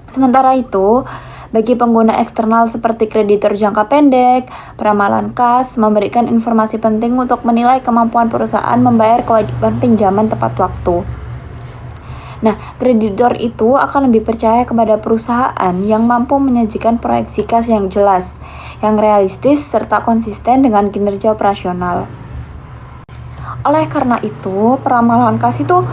Sementara itu, bagi pengguna eksternal seperti kreditor jangka pendek, peramalan kas memberikan informasi penting untuk menilai kemampuan perusahaan membayar kewajiban pinjaman tepat waktu. Nah, kreditor itu akan lebih percaya kepada perusahaan yang mampu menyajikan proyeksi kas yang jelas, yang realistis, serta konsisten dengan kinerja operasional. Oleh karena itu, peramalan kas itu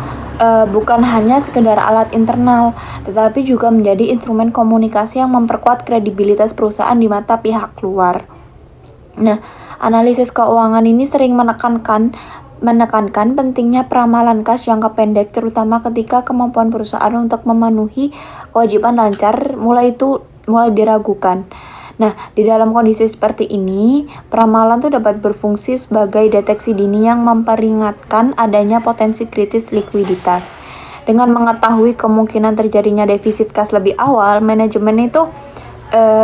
bukan hanya sekedar alat internal, tetapi juga menjadi instrumen komunikasi yang memperkuat kredibilitas perusahaan di mata pihak luar. Nah, analisis keuangan ini sering menekankan menekankan pentingnya peramalan kas jangka pendek terutama ketika kemampuan perusahaan untuk memenuhi kewajiban lancar mulai diragukan. Nah, di dalam kondisi seperti ini, peramalan tuh dapat berfungsi sebagai deteksi dini yang memperingatkan adanya potensi kritis likuiditas. Dengan mengetahui kemungkinan terjadinya defisit kas lebih awal, manajemen itu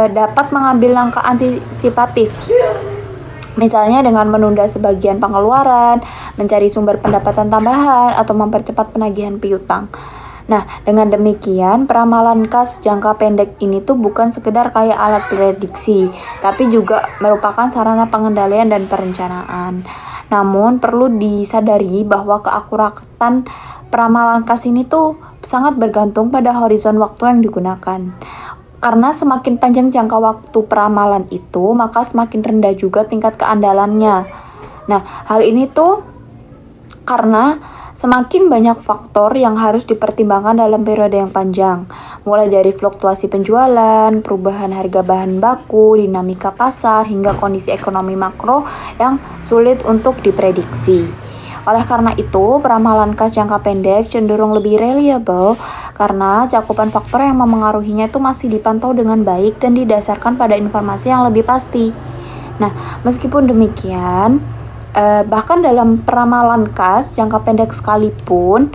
dapat mengambil langkah antisipatif. Misalnya dengan menunda sebagian pengeluaran, mencari sumber pendapatan tambahan, atau mempercepat penagihan piutang. Nah, dengan demikian, peramalan kas jangka pendek ini tuh bukan sekedar kayak alat prediksi, tapi juga merupakan sarana pengendalian dan perencanaan. Namun, perlu disadari bahwa keakuratan peramalan kas ini tuh sangat bergantung pada horizon waktu yang digunakan. Karena semakin panjang jangka waktu peramalan itu, maka semakin rendah juga tingkat keandalannya. Nah, hal ini tuh karena semakin banyak faktor yang harus dipertimbangkan dalam periode yang panjang, mulai dari fluktuasi penjualan, perubahan harga bahan baku, dinamika pasar, hingga kondisi ekonomi makro yang sulit untuk diprediksi. Oleh karena itu, peramalan kas jangka pendek cenderung lebih reliable karena cakupan faktor yang memengaruhinya itu masih dipantau dengan baik dan didasarkan pada informasi yang lebih pasti. Nah, meskipun demikian, bahkan dalam peramalan kas jangka pendek sekalipun,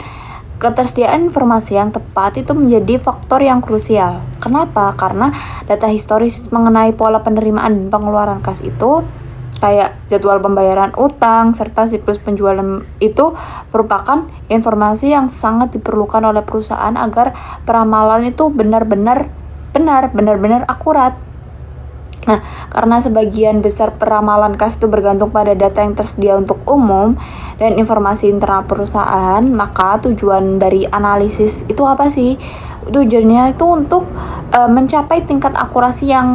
ketersediaan informasi yang tepat itu menjadi faktor yang krusial. Kenapa? Karena data historis mengenai pola penerimaan dan pengeluaran kas itu kayak jadwal pembayaran utang serta siklus penjualan itu merupakan informasi yang sangat diperlukan oleh perusahaan agar peramalan itu benar-benar akurat. Nah, karena sebagian besar peramalan kas itu bergantung pada data yang tersedia untuk umum dan informasi internal perusahaan, maka tujuan dari analisis itu apa sih? Tujuannya itu untuk mencapai tingkat akurasi yang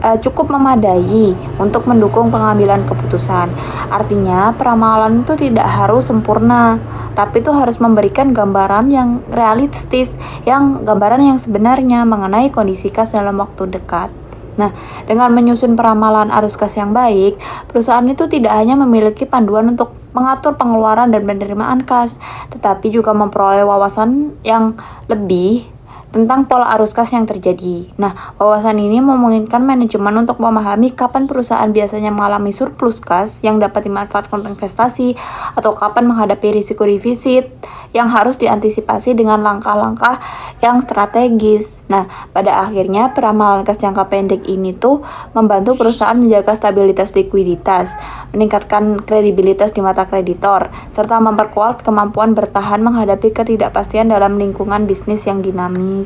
cukup memadai untuk mendukung pengambilan keputusan. Artinya, peramalan itu tidak harus sempurna, tapi itu harus memberikan gambaran yang realistis, gambaran yang sebenarnya mengenai kondisi kas dalam waktu dekat. Nah, dengan menyusun peramalan arus kas yang baik, perusahaan itu tidak hanya memiliki panduan untuk mengatur pengeluaran dan penerimaan kas, tetapi juga memperoleh wawasan yang lebih tentang pola arus kas yang terjadi. Nah, wawasan ini memungkinkan manajemen untuk memahami kapan perusahaan biasanya mengalami surplus kas yang dapat dimanfaatkan untuk investasi atau kapan menghadapi risiko defisit yang harus diantisipasi dengan langkah-langkah yang strategis. Nah, pada akhirnya peramalan kas jangka pendek ini tuh membantu perusahaan menjaga stabilitas likuiditas, meningkatkan kredibilitas di mata kreditor, serta memperkuat kemampuan bertahan menghadapi ketidakpastian dalam lingkungan bisnis yang dinamis.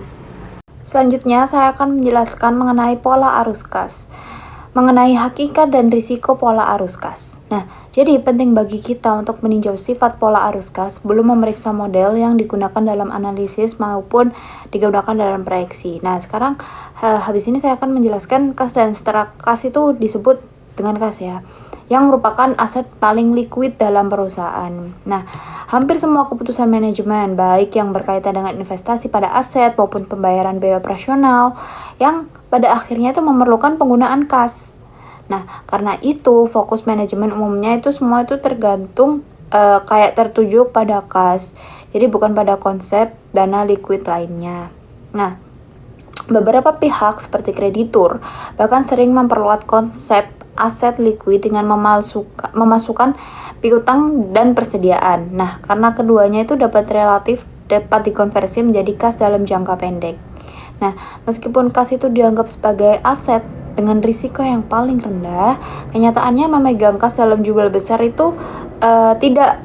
Selanjutnya, saya akan menjelaskan mengenai pola arus kas, mengenai hakikat dan risiko pola arus kas. Nah, jadi penting bagi kita untuk meninjau sifat pola arus kas sebelum memeriksa model yang digunakan dalam analisis maupun digunakan dalam proyeksi. Nah, sekarang habis ini saya akan menjelaskan kas dan setelah kas itu disebut dengan kas ya, yang merupakan aset paling liquid dalam perusahaan. Nah, hampir semua keputusan manajemen, baik yang berkaitan dengan investasi pada aset maupun pembayaran biaya operasional, yang pada akhirnya itu memerlukan penggunaan kas. Nah, karena itu fokus manajemen umumnya itu semua itu tergantung kayak tertuju pada kas. Jadi bukan pada konsep dana liquid lainnya. Nah, beberapa pihak seperti kreditur bahkan sering memperluas konsep aset liquid dengan memasukkan piutang dan persediaan. Nah, karena keduanya itu dapat dikonversi menjadi kas dalam jangka pendek. Nah, meskipun kas itu dianggap sebagai aset dengan risiko yang paling rendah, kenyataannya memegang kas dalam jumlah besar itu tidak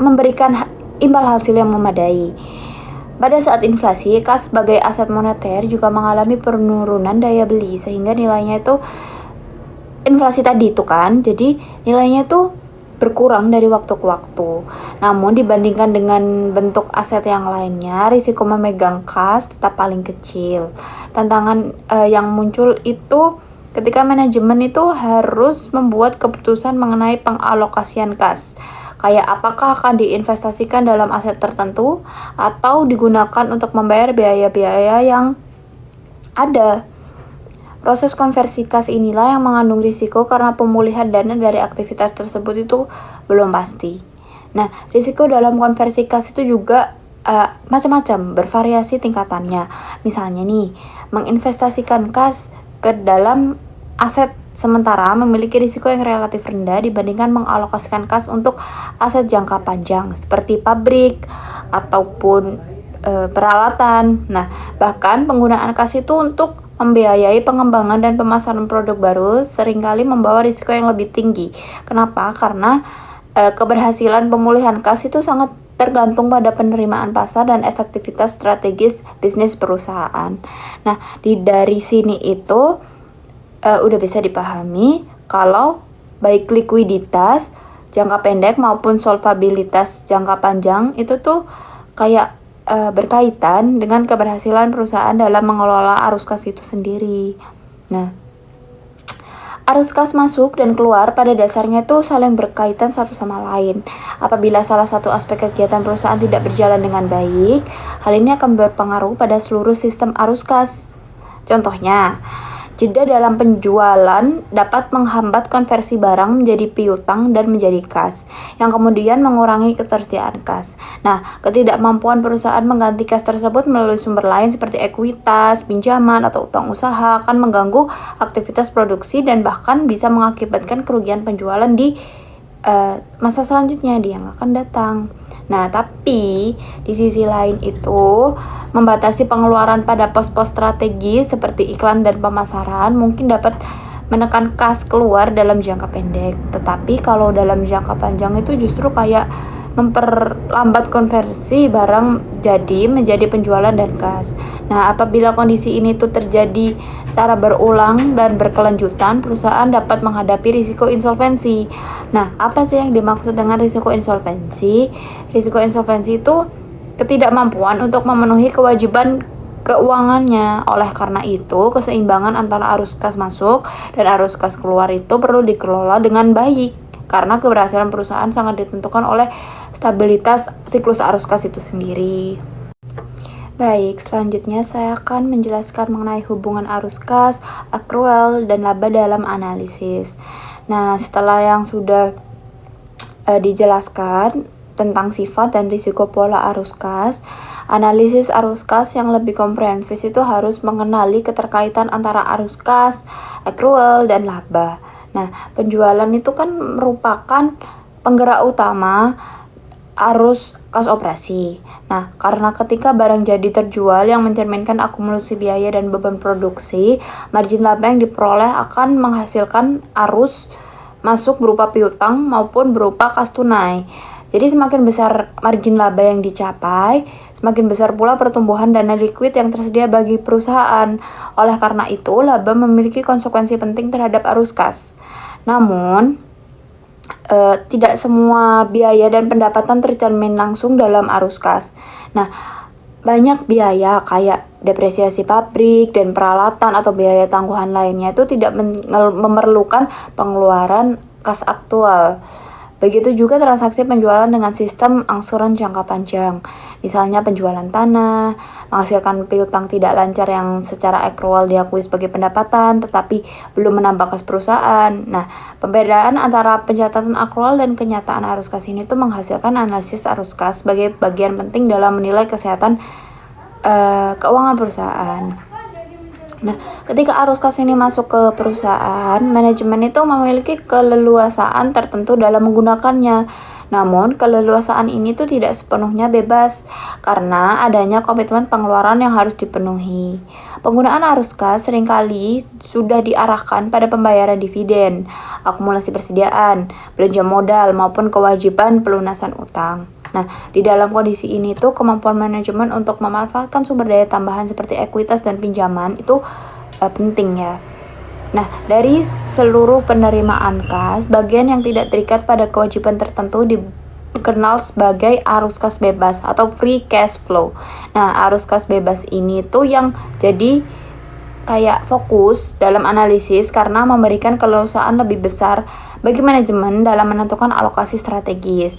memberikan imbal hasil yang memadai. Pada saat inflasi, kas sebagai aset moneter juga mengalami penurunan daya beli sehingga nilainya itu inflasi tadi itu kan, jadi nilainya tuh berkurang dari waktu ke waktu. Namun dibandingkan dengan bentuk aset yang lainnya, risiko memegang kas tetap paling kecil. Tantangan yang muncul itu ketika manajemen itu harus membuat keputusan mengenai pengalokasian kas. Kayak apakah akan diinvestasikan dalam aset tertentu atau digunakan untuk membayar biaya-biaya yang ada. Proses konversi kas inilah yang mengandung risiko karena pemulihan dana dari aktivitas tersebut itu belum pasti. Nah, risiko dalam konversi kas itu juga macam-macam, bervariasi tingkatannya. Misalnya nih, menginvestasikan kas ke dalam aset sementara memiliki risiko yang relatif rendah dibandingkan mengalokasikan kas untuk aset jangka panjang seperti pabrik ataupun peralatan. Nah, bahkan penggunaan kas itu untuk membiayai pengembangan dan pemasaran produk baru seringkali membawa risiko yang lebih tinggi. Kenapa? Karena keberhasilan pemulihan kas itu sangat tergantung pada penerimaan pasar dan efektivitas strategis bisnis perusahaan. Nah, dari sini itu udah bisa dipahami kalau baik likuiditas jangka pendek maupun solvabilitas jangka panjang itu tuh kayak berkaitan dengan keberhasilan perusahaan dalam mengelola arus kas itu sendiri. Nah, arus kas masuk dan keluar pada dasarnya itu saling berkaitan satu sama lain. Apabila salah satu aspek kegiatan perusahaan tidak berjalan dengan baik, hal ini akan berpengaruh pada seluruh sistem arus kas. Contohnya, jeda dalam penjualan dapat menghambat konversi barang menjadi piutang dan menjadi kas, yang kemudian mengurangi ketersediaan kas. Nah, ketidakmampuan perusahaan mengganti kas tersebut melalui sumber lain seperti ekuitas, pinjaman, atau utang usaha akan mengganggu aktivitas produksi dan bahkan bisa mengakibatkan kerugian penjualan di masa selanjutnya yang akan datang. Nah, tapi di sisi lain itu membatasi pengeluaran pada pos-pos strategis seperti iklan dan pemasaran mungkin dapat menekan kas keluar dalam jangka pendek. Tetapi kalau dalam jangka panjang itu justru kayak memperlambat konversi barang jadi menjadi penjualan dan kas. Nah, apabila kondisi ini tuh terjadi secara berulang dan berkelanjutan, perusahaan dapat menghadapi risiko insolvensi. Nah, apa sih yang dimaksud dengan risiko insolvensi? Risiko insolvensi itu ketidakmampuan untuk memenuhi kewajiban keuangannya. Oleh karena itu, keseimbangan antara arus kas masuk dan arus kas keluar itu perlu dikelola dengan baik. Karena keberhasilan perusahaan sangat ditentukan oleh stabilitas siklus arus kas itu sendiri. Baik, selanjutnya saya akan menjelaskan mengenai hubungan arus kas, akrual, dan laba dalam analisis. Nah, setelah yang sudah dijelaskan tentang sifat dan risiko pola arus kas, analisis arus kas yang lebih komprehensif itu harus mengenali keterkaitan antara arus kas, akrual, dan laba. Nah, penjualan itu kan merupakan penggerak utama arus kas operasi. Nah, karena ketika barang jadi terjual yang mencerminkan akumulasi biaya dan beban produksi, margin laba yang diperoleh akan menghasilkan arus masuk berupa piutang maupun berupa kas tunai. Jadi semakin besar margin laba yang dicapai, semakin besar pula pertumbuhan dana likuid yang tersedia bagi perusahaan. Oleh karena itu, laba memiliki konsekuensi penting terhadap arus kas. Namun, tidak semua biaya dan pendapatan tercermin langsung dalam arus kas. Nah, banyak biaya kayak depresiasi pabrik dan peralatan atau biaya tangguhan lainnya itu tidak memerlukan pengeluaran kas aktual. Begitu juga transaksi penjualan dengan sistem angsuran jangka panjang. Misalnya penjualan tanah, menghasilkan piutang tidak lancar yang secara akrual diakui sebagai pendapatan, tetapi belum menambah kas perusahaan. Nah, pembedaan antara pencatatan akrual dan kenyataan arus kas ini tuh menghasilkan analisis arus kas sebagai bagian penting dalam menilai kesehatan keuangan perusahaan. Nah, ketika arus kas ini masuk ke perusahaan, manajemen itu memiliki keleluasaan tertentu dalam menggunakannya. Namun, keleluasaan ini tuh tidak sepenuhnya bebas karena adanya komitmen pengeluaran yang harus dipenuhi. Penggunaan arus kas seringkali sudah diarahkan pada pembayaran dividen, akumulasi persediaan, belanja modal, maupun kewajiban pelunasan utang. Nah, di dalam kondisi ini tuh kemampuan manajemen untuk memanfaatkan sumber daya tambahan seperti ekuitas dan pinjaman itu penting ya. Nah, dari seluruh penerimaan kas, bagian yang tidak terikat pada kewajiban tertentu dikenal sebagai arus kas bebas atau free cash flow. Nah, arus kas bebas ini tuh yang jadi kayak fokus dalam analisis karena memberikan keleluasaan lebih besar bagi manajemen dalam menentukan alokasi strategis.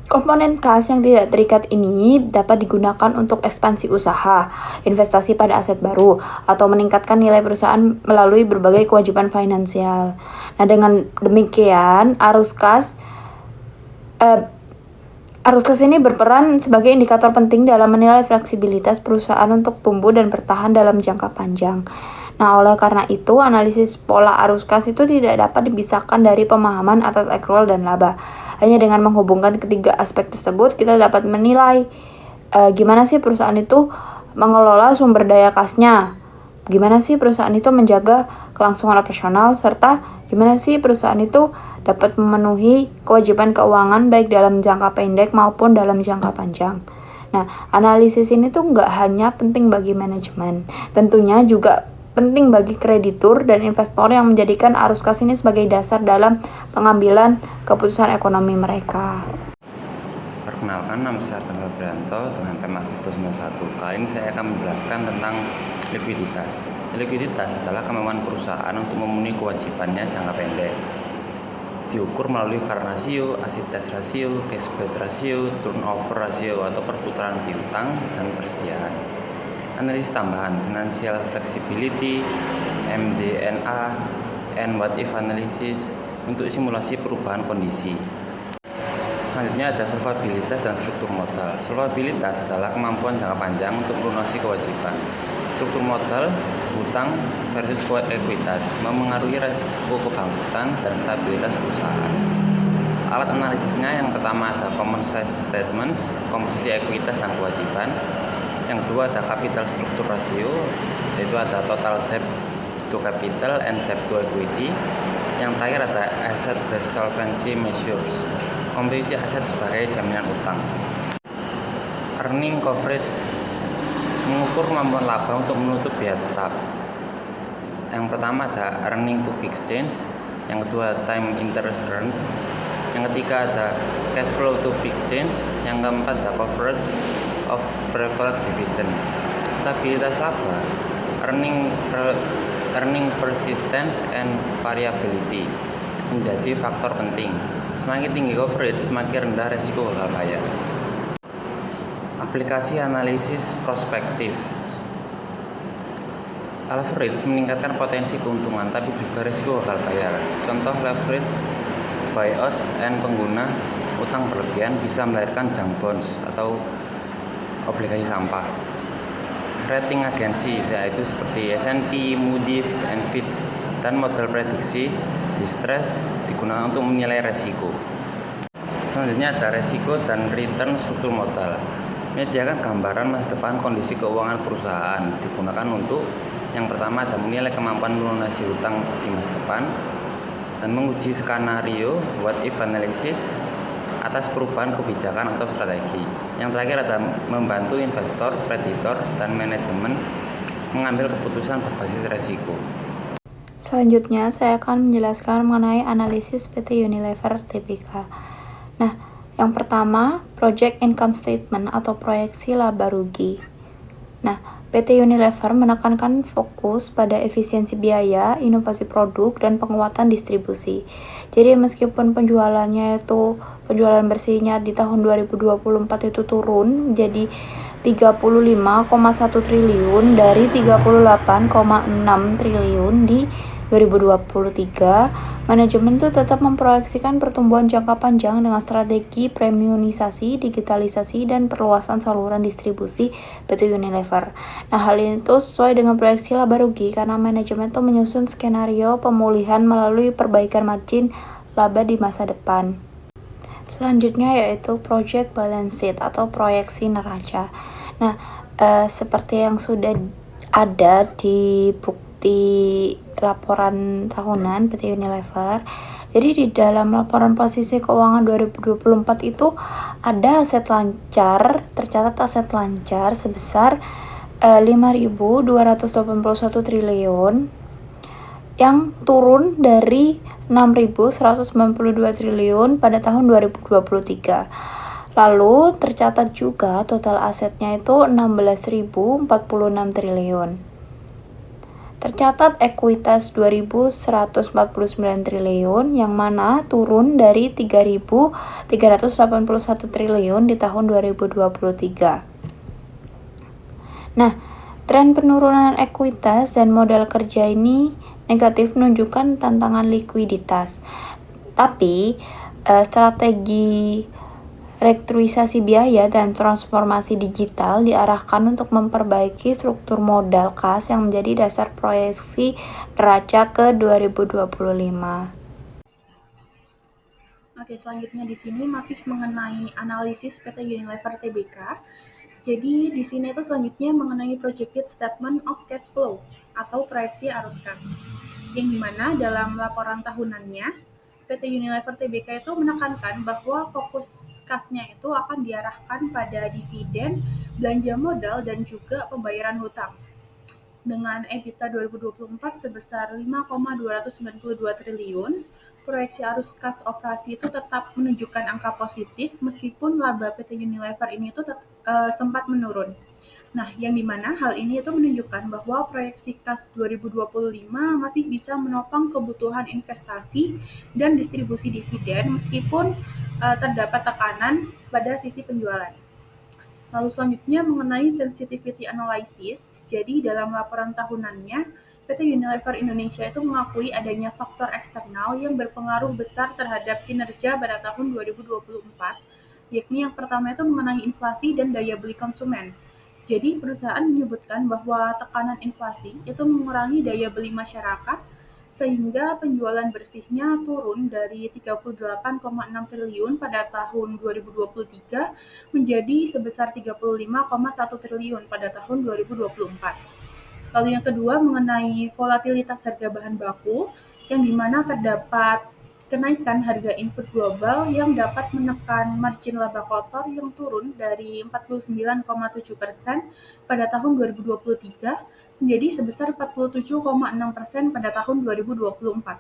Komponen kas yang tidak terikat ini dapat digunakan untuk ekspansi usaha, investasi pada aset baru, atau meningkatkan nilai perusahaan melalui berbagai kewajiban finansial. Nah, dengan demikian arus kas Arus kas ini berperan sebagai indikator penting dalam menilai fleksibilitas perusahaan untuk tumbuh dan bertahan dalam jangka panjang. Nah, oleh karena itu, analisis pola arus kas itu tidak dapat dipisahkan dari pemahaman atas accrual dan laba. Hanya dengan menghubungkan ketiga aspek tersebut, kita dapat menilai gimana sih perusahaan itu mengelola sumber daya kasnya, gimana sih perusahaan itu menjaga kelangsungan operasional, serta gimana sih perusahaan itu dapat memenuhi kewajiban keuangan baik dalam jangka pendek maupun dalam jangka panjang. Nah, analisis ini tuh nggak hanya penting bagi manajemen, tentunya juga penting bagi kreditur dan investor yang menjadikan arus kas ini sebagai dasar dalam pengambilan keputusan ekonomi mereka. Perkenalkan, nama saya Tenggal Brianto dengan tema Aktivitas 91. Kali ini saya akan menjelaskan tentang likuiditas. Likuiditas adalah kemampuan perusahaan untuk memenuhi kewajibannya jangka pendek. Diukur melalui current ratio, asset test ratio, cash bed ratio, turnover ratio atau perputaran piutang dan persediaan. Analisis tambahan, financial flexibility, MD&A, and what if analysis untuk simulasi perubahan kondisi. Selanjutnya ada solvabilitas dan struktur modal. Solvabilitas adalah kemampuan jangka panjang untuk melunasi kewajiban. Struktur modal, hutang versus ekuitas, memengaruhi resiko kebangkrutan dan stabilitas perusahaan. Alat analisisnya yang pertama ada common size statements, komposisi ekuitas dan kewajiban. Yang kedua ada capital structure ratio, yaitu ada total debt to capital and debt to equity. Yang terakhir ada asset based solvency measures, komposisi aset sebagai jaminan utang. Earning coverage mengukur kemampuan laba untuk menutup biaya tetap. Yang pertama ada earning to fixed change, yang kedua time interest earned, yang ketiga ada cash flow to fixed change, yang keempat ada coverage of preferred dividend. Stabilitas laba, earning persistence and variability menjadi faktor penting. Semakin tinggi coverage, semakin rendah resiko gagal bayar. Aplikasi analisis prospektif. Leverage meningkatkan potensi keuntungan tapi juga risiko gagal bayar. Contoh leverage buyouts and pengguna utang berlebihan bisa melahirkan junk bonds atau obligasi sampah. Rating agensi yaitu seperti S&P, Moody's, and Fitch dan model prediksi distress digunakan untuk menilai resiko. Selanjutnya ada resiko dan return struktur modal. Menyediakan gambaran masa depan kondisi keuangan perusahaan digunakan untuk yang pertama ada menilai kemampuan melunasi hutang di masa depan dan menguji skenario what if analysis atas perubahan kebijakan atau strategi. Yang terakhir ada membantu investor, kreditor, dan manajemen mengambil keputusan berbasis resiko. Selanjutnya, saya akan menjelaskan mengenai analisis PT Unilever Tbk. Nah, yang pertama, Project Income Statement atau proyeksi laba rugi. Nah, PT Unilever menekankan fokus pada efisiensi biaya, inovasi produk, dan penguatan distribusi. Jadi meskipun penjualan bersihnya di tahun 2024 itu turun menjadi 35,1 triliun dari 38,6 triliun di 2023, manajemen tuh tetap memproyeksikan pertumbuhan jangka panjang dengan strategi premiumisasi, digitalisasi, dan perluasan saluran distribusi PT Unilever. Nah, hal ini tuh sesuai dengan proyeksi laba rugi karena manajemen tuh menyusun skenario pemulihan melalui perbaikan margin laba di masa depan. Selanjutnya yaitu Project Balance Sheet atau proyeksi neraca. Nah, seperti yang sudah ada di laporan tahunan PT Unilever. Jadi di dalam laporan posisi keuangan 2024 itu ada tercatat aset lancar sebesar 5.281 triliun yang turun dari 6.192 triliun pada tahun 2023. Lalu tercatat juga total asetnya itu 16.046 triliun. Tercatat ekuitas 2.149 triliun yang mana turun dari 3.381 triliun di tahun 2023. Nah, tren penurunan ekuitas dan modal kerja ini negatif menunjukkan tantangan likuiditas. Tapi strategi Restrukturisasi biaya dan transformasi digital diarahkan untuk memperbaiki struktur modal kas yang menjadi dasar proyeksi neraca ke 2025. Oke, selanjutnya di sini masih mengenai analisis PT Unilever Tbk. Jadi di sini itu selanjutnya mengenai projected statement of cash flow atau proyeksi arus kas. Yang dimana dalam laporan tahunannya PT Unilever Tbk itu menekankan bahwa fokus kasnya itu akan diarahkan pada dividen, belanja modal, dan juga pembayaran hutang. Dengan EBITDA 2024 sebesar 5,292 triliun, proyeksi arus kas operasi itu tetap menunjukkan angka positif meskipun laba PT Unilever ini itu sempat menurun. Nah, yang dimana hal ini itu menunjukkan bahwa proyeksi kas 2025 masih bisa menopang kebutuhan investasi dan distribusi dividen meskipun terdapat tekanan pada sisi penjualan. Lalu selanjutnya mengenai sensitivity analysis. Jadi dalam laporan tahunannya, PT Unilever Indonesia itu mengakui adanya faktor eksternal yang berpengaruh besar terhadap kinerja pada tahun 2024, yakni yang pertama itu mengenai inflasi dan daya beli konsumen. Jadi perusahaan menyebutkan bahwa tekanan inflasi itu mengurangi daya beli masyarakat sehingga penjualan bersihnya turun dari 38,6 triliun pada tahun 2023 menjadi sebesar 35,1 triliun pada tahun 2024. Lalu yang kedua mengenai volatilitas harga bahan baku, yang dimana terdapat kenaikan harga input global yang dapat menekan margin laba kotor yang turun dari 49,7% pada tahun 2023 menjadi sebesar 47,6% pada tahun 2024.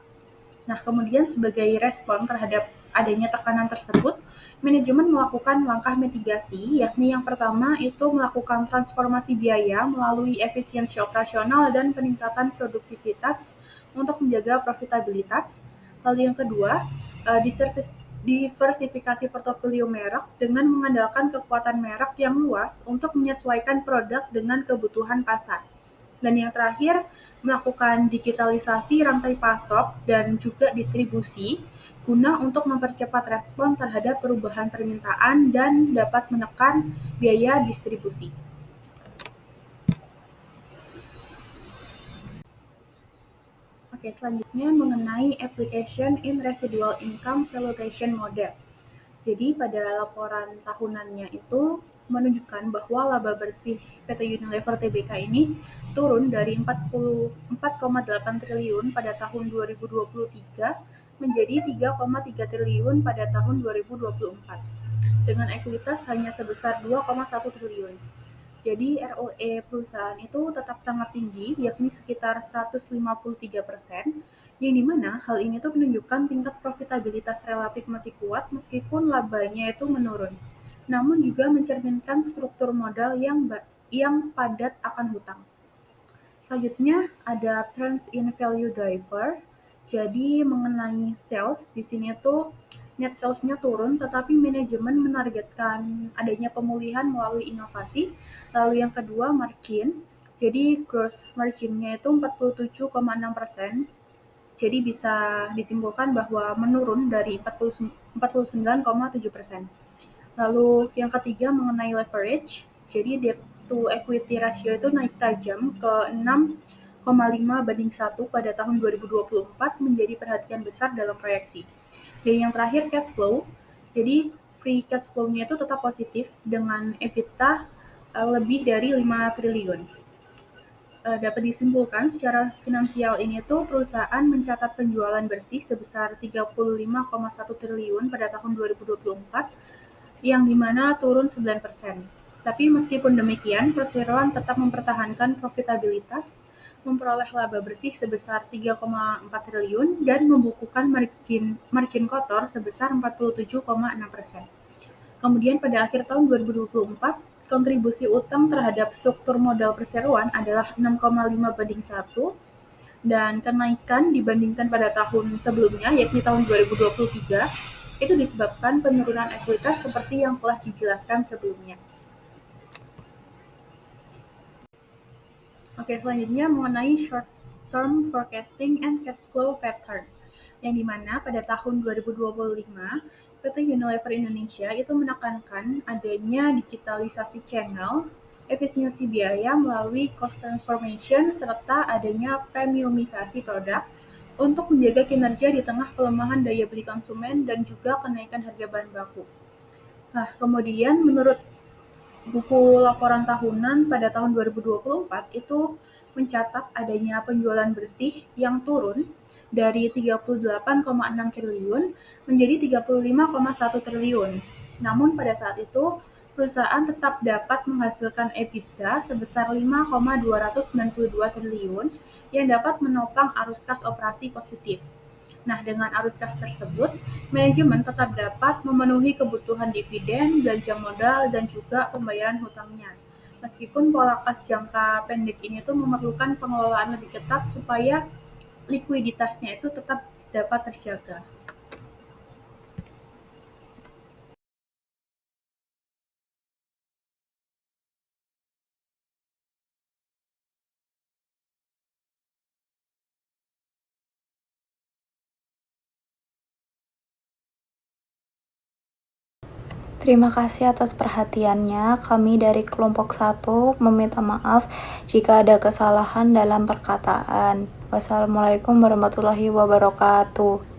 Nah, kemudian sebagai respon terhadap adanya tekanan tersebut, manajemen melakukan langkah mitigasi, yakni yang pertama itu melakukan transformasi biaya melalui efisiensi operasional dan peningkatan produktivitas untuk menjaga profitabilitas. Lalu yang kedua, diversifikasi portofolio merek dengan mengandalkan kekuatan merek yang luas untuk menyesuaikan produk dengan kebutuhan pasar. Dan yang terakhir, melakukan digitalisasi rantai pasok dan juga distribusi guna untuk mempercepat respon terhadap perubahan permintaan dan dapat menekan biaya distribusi. Oke, selanjutnya mengenai application in residual income valuation model. Jadi pada laporan tahunannya itu menunjukkan bahwa laba bersih PT Unilever Tbk ini turun dari 4,8 triliun pada tahun 2023 menjadi 3,3 triliun pada tahun 2024 dengan ekuitas hanya sebesar 2,1 triliun. Jadi ROE perusahaan itu tetap sangat tinggi, yakni sekitar 153%, yang dimana hal ini tuh menunjukkan tingkat profitabilitas relatif masih kuat meskipun labanya itu menurun. Namun juga mencerminkan struktur modal yang padat akan hutang. Selanjutnya ada trends in value driver. Jadi mengenai sales, di sini tuh net sales-nya turun, tetapi manajemen menargetkan adanya pemulihan melalui inovasi. Lalu yang kedua, margin. Jadi gross margin-nya itu 47,6%. Jadi bisa disimpulkan bahwa menurun dari 49,7%. Lalu yang ketiga mengenai leverage. Jadi debt to equity ratio itu naik tajam ke 6,5:1 pada tahun 2024 menjadi perhatian besar dalam proyeksi. Dan yang terakhir cash flow, jadi free cash flow-nya itu tetap positif dengan EBITDA lebih dari 5 triliun. Dapat disimpulkan secara finansial ini tuh perusahaan mencatat penjualan bersih sebesar 35,1 triliun pada tahun 2024 yang dimana turun 9%. Tapi meskipun demikian, perseroan tetap mempertahankan profitabilitas, memperoleh laba bersih sebesar 3,4 triliun dan membukukan margin kotor sebesar 47,6%. Kemudian pada akhir tahun 2024, kontribusi utang terhadap struktur modal perseroan adalah 6,5:1 dan kenaikan dibandingkan pada tahun sebelumnya, yakni tahun 2023, itu disebabkan penurunan ekuitas seperti yang telah dijelaskan sebelumnya. Oke, selanjutnya mengenai short term forecasting and cash flow pattern, yang dimana pada tahun 2025 PT Unilever Indonesia itu menekankan adanya digitalisasi channel, efisiensi biaya melalui cost transformation, serta adanya premiumisasi produk untuk menjaga kinerja di tengah pelemahan daya beli konsumen dan juga kenaikan harga bahan baku. Nah, kemudian menurut buku laporan tahunan pada tahun 2024 itu mencatat adanya penjualan bersih yang turun dari 38,6 triliun menjadi 35,1 triliun. Namun pada saat itu perusahaan tetap dapat menghasilkan EBITDA sebesar 5,292 triliun yang dapat menopang arus kas operasi positif. Nah, dengan arus kas tersebut, manajemen tetap dapat memenuhi kebutuhan dividen, belanja modal, dan juga pembayaran hutangnya. Meskipun pola kas jangka pendek ini tuh memerlukan pengelolaan lebih ketat supaya likuiditasnya itu tetap dapat terjaga. Terima kasih atas perhatiannya. Kami dari kelompok 1 meminta maaf jika ada kesalahan dalam perkataan. Wassalamualaikum warahmatullahi wabarakatuh.